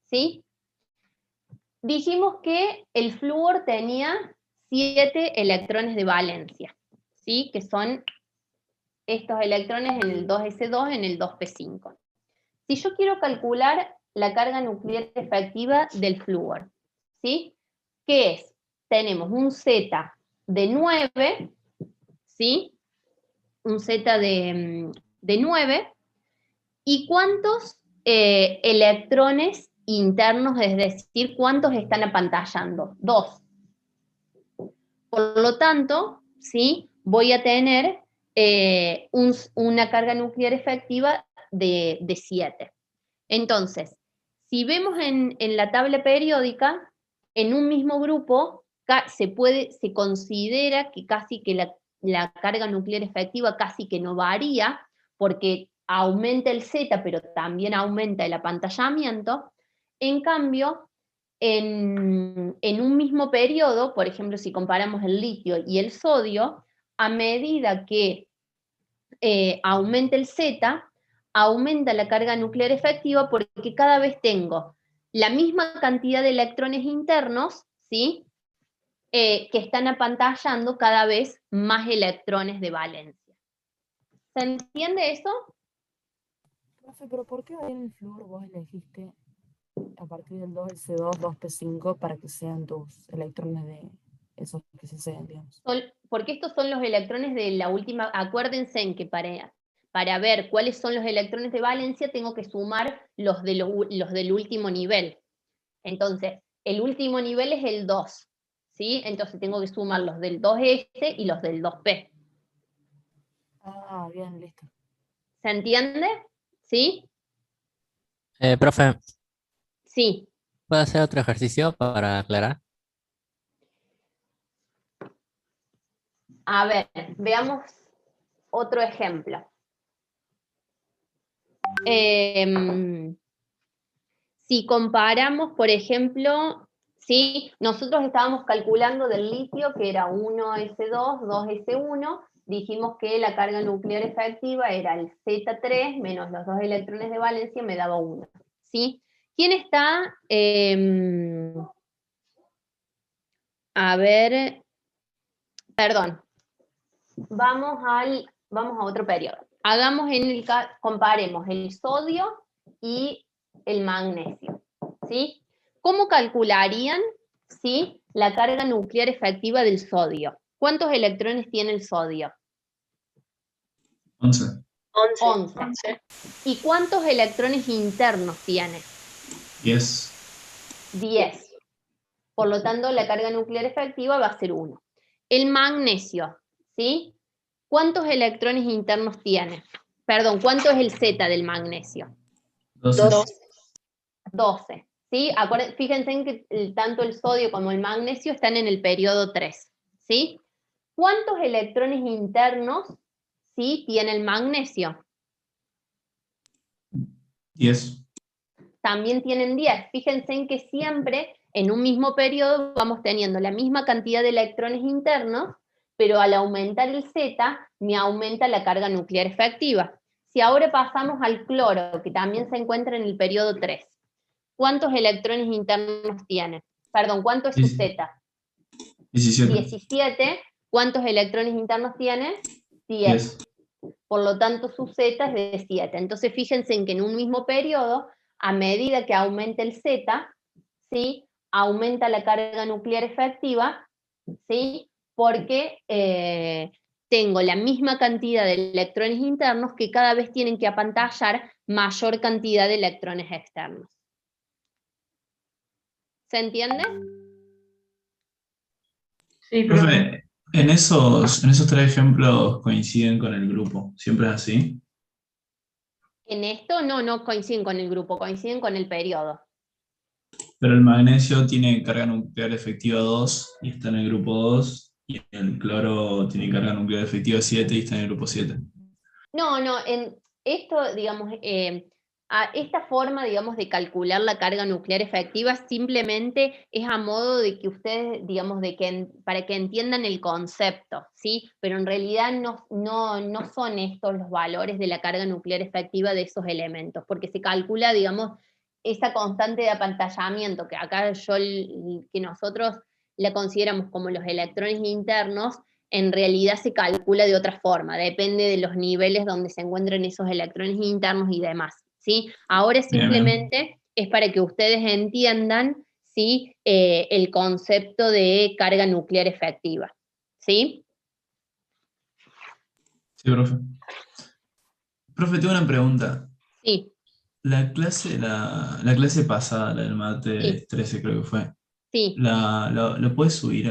[SPEAKER 1] ¿sí? Dijimos que el flúor tenía 7 electrones de valencia, ¿sí? Que son estos electrones en el 2s2, en el 2p5. Si yo quiero calcular la carga nuclear efectiva del flúor, ¿sí? ¿Qué es? Tenemos un Z de 9, ¿sí? Un Z de 9, ¿y cuántos electrones internos, es decir, cuántos están apantallando? 2. Por lo tanto, ¿sí? Voy a tener una carga nuclear efectiva de 7. Entonces, si vemos en la tabla periódica, en un mismo grupo se considera que casi que la carga nuclear efectiva casi que no varía, porque aumenta el Z, pero también aumenta el apantallamiento. En cambio, en un mismo periodo, por ejemplo, si comparamos el litio y el sodio, a medida que aumenta el Z, aumenta la carga nuclear efectiva, porque cada vez tengo la misma cantidad de electrones internos, ¿sí? Que están apantallando cada vez más electrones de valencia. ¿Se entiende eso?
[SPEAKER 7] Profe, pero ¿por qué ahí en el flúor vos elegiste a partir del 2s2, 2p5 para que sean tus electrones de esos que se sean, digamos?
[SPEAKER 1] Porque estos son los electrones de la última. Acuérdense en que para ver cuáles son los electrones de valencia tengo que sumar los del último nivel. Entonces, el último nivel es el 2, ¿sí? Entonces tengo que sumar los del 2s y los del 2p.
[SPEAKER 7] Ah, bien, listo.
[SPEAKER 1] ¿Se entiende? ¿Sí?
[SPEAKER 13] Profe,
[SPEAKER 1] Sí.
[SPEAKER 13] ¿puedo hacer otro ejercicio para aclarar?
[SPEAKER 1] A ver, veamos otro ejemplo. Si comparamos, por ejemplo, ¿sí? Nosotros estábamos calculando del litio, que era 1s2, 2s1, dijimos que la carga nuclear efectiva era el Z3 menos los 2 electrones de valencia, me daba 1, ¿sí? ¿Quién está? A ver, perdón. Vamos a otro periodo. Comparemos el sodio y el magnesio, ¿sí? ¿Cómo calcularían, ¿sí? La carga nuclear efectiva del sodio? ¿Cuántos electrones tiene el sodio?
[SPEAKER 14] 11.
[SPEAKER 1] 11. ¿Y cuántos electrones internos tiene?
[SPEAKER 14] 10.
[SPEAKER 1] 10. Por lo tanto, la carga nuclear efectiva va a ser 1. El magnesio, ¿sí? ¿Cuántos electrones internos tiene? Perdón, ¿cuánto es el Z del magnesio? 12. ¿Sí? Fíjense en que tanto el sodio como el magnesio están en el periodo 3. ¿Sí? ¿Cuántos electrones internos, sí, tiene el magnesio?
[SPEAKER 14] 10.
[SPEAKER 1] También tienen 10. Fíjense en que siempre en un mismo periodo vamos teniendo la misma cantidad de electrones internos, pero al aumentar el Z, me aumenta la carga nuclear efectiva. Si ahora pasamos al cloro, que también se encuentra en el periodo 3, ¿cuántos electrones internos tiene? Perdón, ¿cuánto es su Z?
[SPEAKER 14] 17.
[SPEAKER 1] 17. ¿Cuántos electrones internos tiene? 10. Por lo tanto, su Z es de 7. Entonces, fíjense en que en un mismo periodo, a medida que aumenta el Z, ¿sí? Aumenta la carga nuclear efectiva, ¿sí? Porque tengo la misma cantidad de electrones internos que cada vez tienen que apantallar mayor cantidad de electrones externos. ¿Se entiende?
[SPEAKER 8] Sí,
[SPEAKER 14] Profe, en esos 3 ejemplos coinciden con el grupo. ¿Siempre es así?
[SPEAKER 1] En esto no coinciden con el grupo, coinciden con el periodo.
[SPEAKER 14] Pero el magnesio tiene carga nuclear efectiva 2 y está en el grupo 2, y el cloro tiene carga nuclear efectiva 7 y está en el grupo 7.
[SPEAKER 1] No, en esto, digamos, a esta forma, digamos, de calcular la carga nuclear efectiva simplemente es a modo de que ustedes, digamos, para que entiendan el concepto, ¿sí? Pero en realidad no son estos los valores de la carga nuclear efectiva de esos elementos, porque se calcula, digamos, esa constante de apantallamiento, que acá que nosotros la consideramos como los electrones internos, en realidad se calcula de otra forma, depende de los niveles donde se encuentran esos electrones internos y demás, ¿sí? Ahora simplemente es para que ustedes entiendan, ¿sí? El concepto de carga nuclear efectiva, ¿sí?
[SPEAKER 14] Sí, profe. Profe, tengo una pregunta.
[SPEAKER 1] Sí.
[SPEAKER 14] La clase pasada, la del martes 13 creo que fue,
[SPEAKER 1] Sí.
[SPEAKER 14] ¿lo puedes subir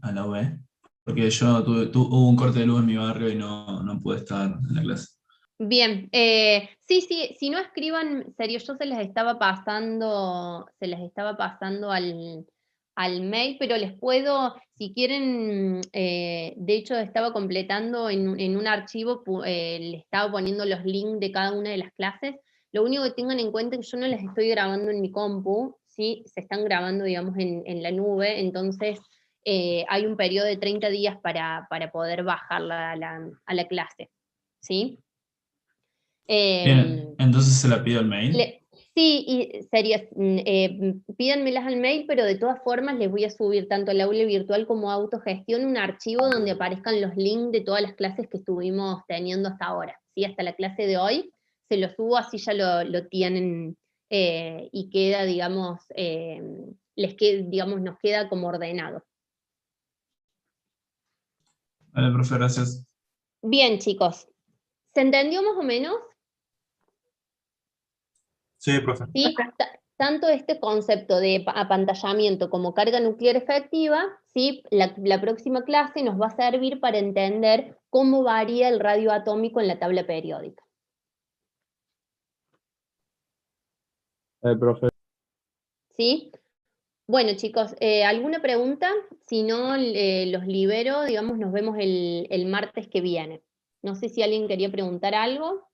[SPEAKER 14] a la web? Porque yo hubo un corte de luz en mi barrio y no pude estar en la clase.
[SPEAKER 1] Bien, sí, si no escriban, serio, yo se las estaba pasando al mail, pero les puedo, si quieren, de hecho estaba completando en un archivo, le estaba poniendo los links de cada una de las clases. Lo único que tengan en cuenta es que yo no las estoy grabando en mi compu, ¿sí? Se están grabando, digamos, en la nube, entonces hay un periodo de 30 días para poder bajarla a la clase, ¿sí?
[SPEAKER 14] Bien, entonces se la pido al mail.
[SPEAKER 1] Sí, y pídanmelas al mail, pero de todas formas les voy a subir tanto al aula virtual como a autogestión un archivo donde aparezcan los links de todas las clases que estuvimos teniendo hasta ahora, ¿sí? Hasta la clase de hoy, se los subo, así ya lo tienen y queda, digamos, nos queda como ordenado.
[SPEAKER 14] Vale, profe, gracias.
[SPEAKER 1] Bien, chicos, ¿se entendió más o menos?
[SPEAKER 17] Sí, profe.
[SPEAKER 1] ¿Sí? Tanto este concepto de apantallamiento como carga nuclear efectiva, ¿sí? La próxima clase nos va a servir para entender cómo varía el radio atómico en la tabla periódica.
[SPEAKER 11] Profe.
[SPEAKER 1] ¿Sí? Bueno, chicos, ¿alguna pregunta? Si no, los libero, digamos, nos vemos el martes que viene. No sé si alguien quería preguntar algo.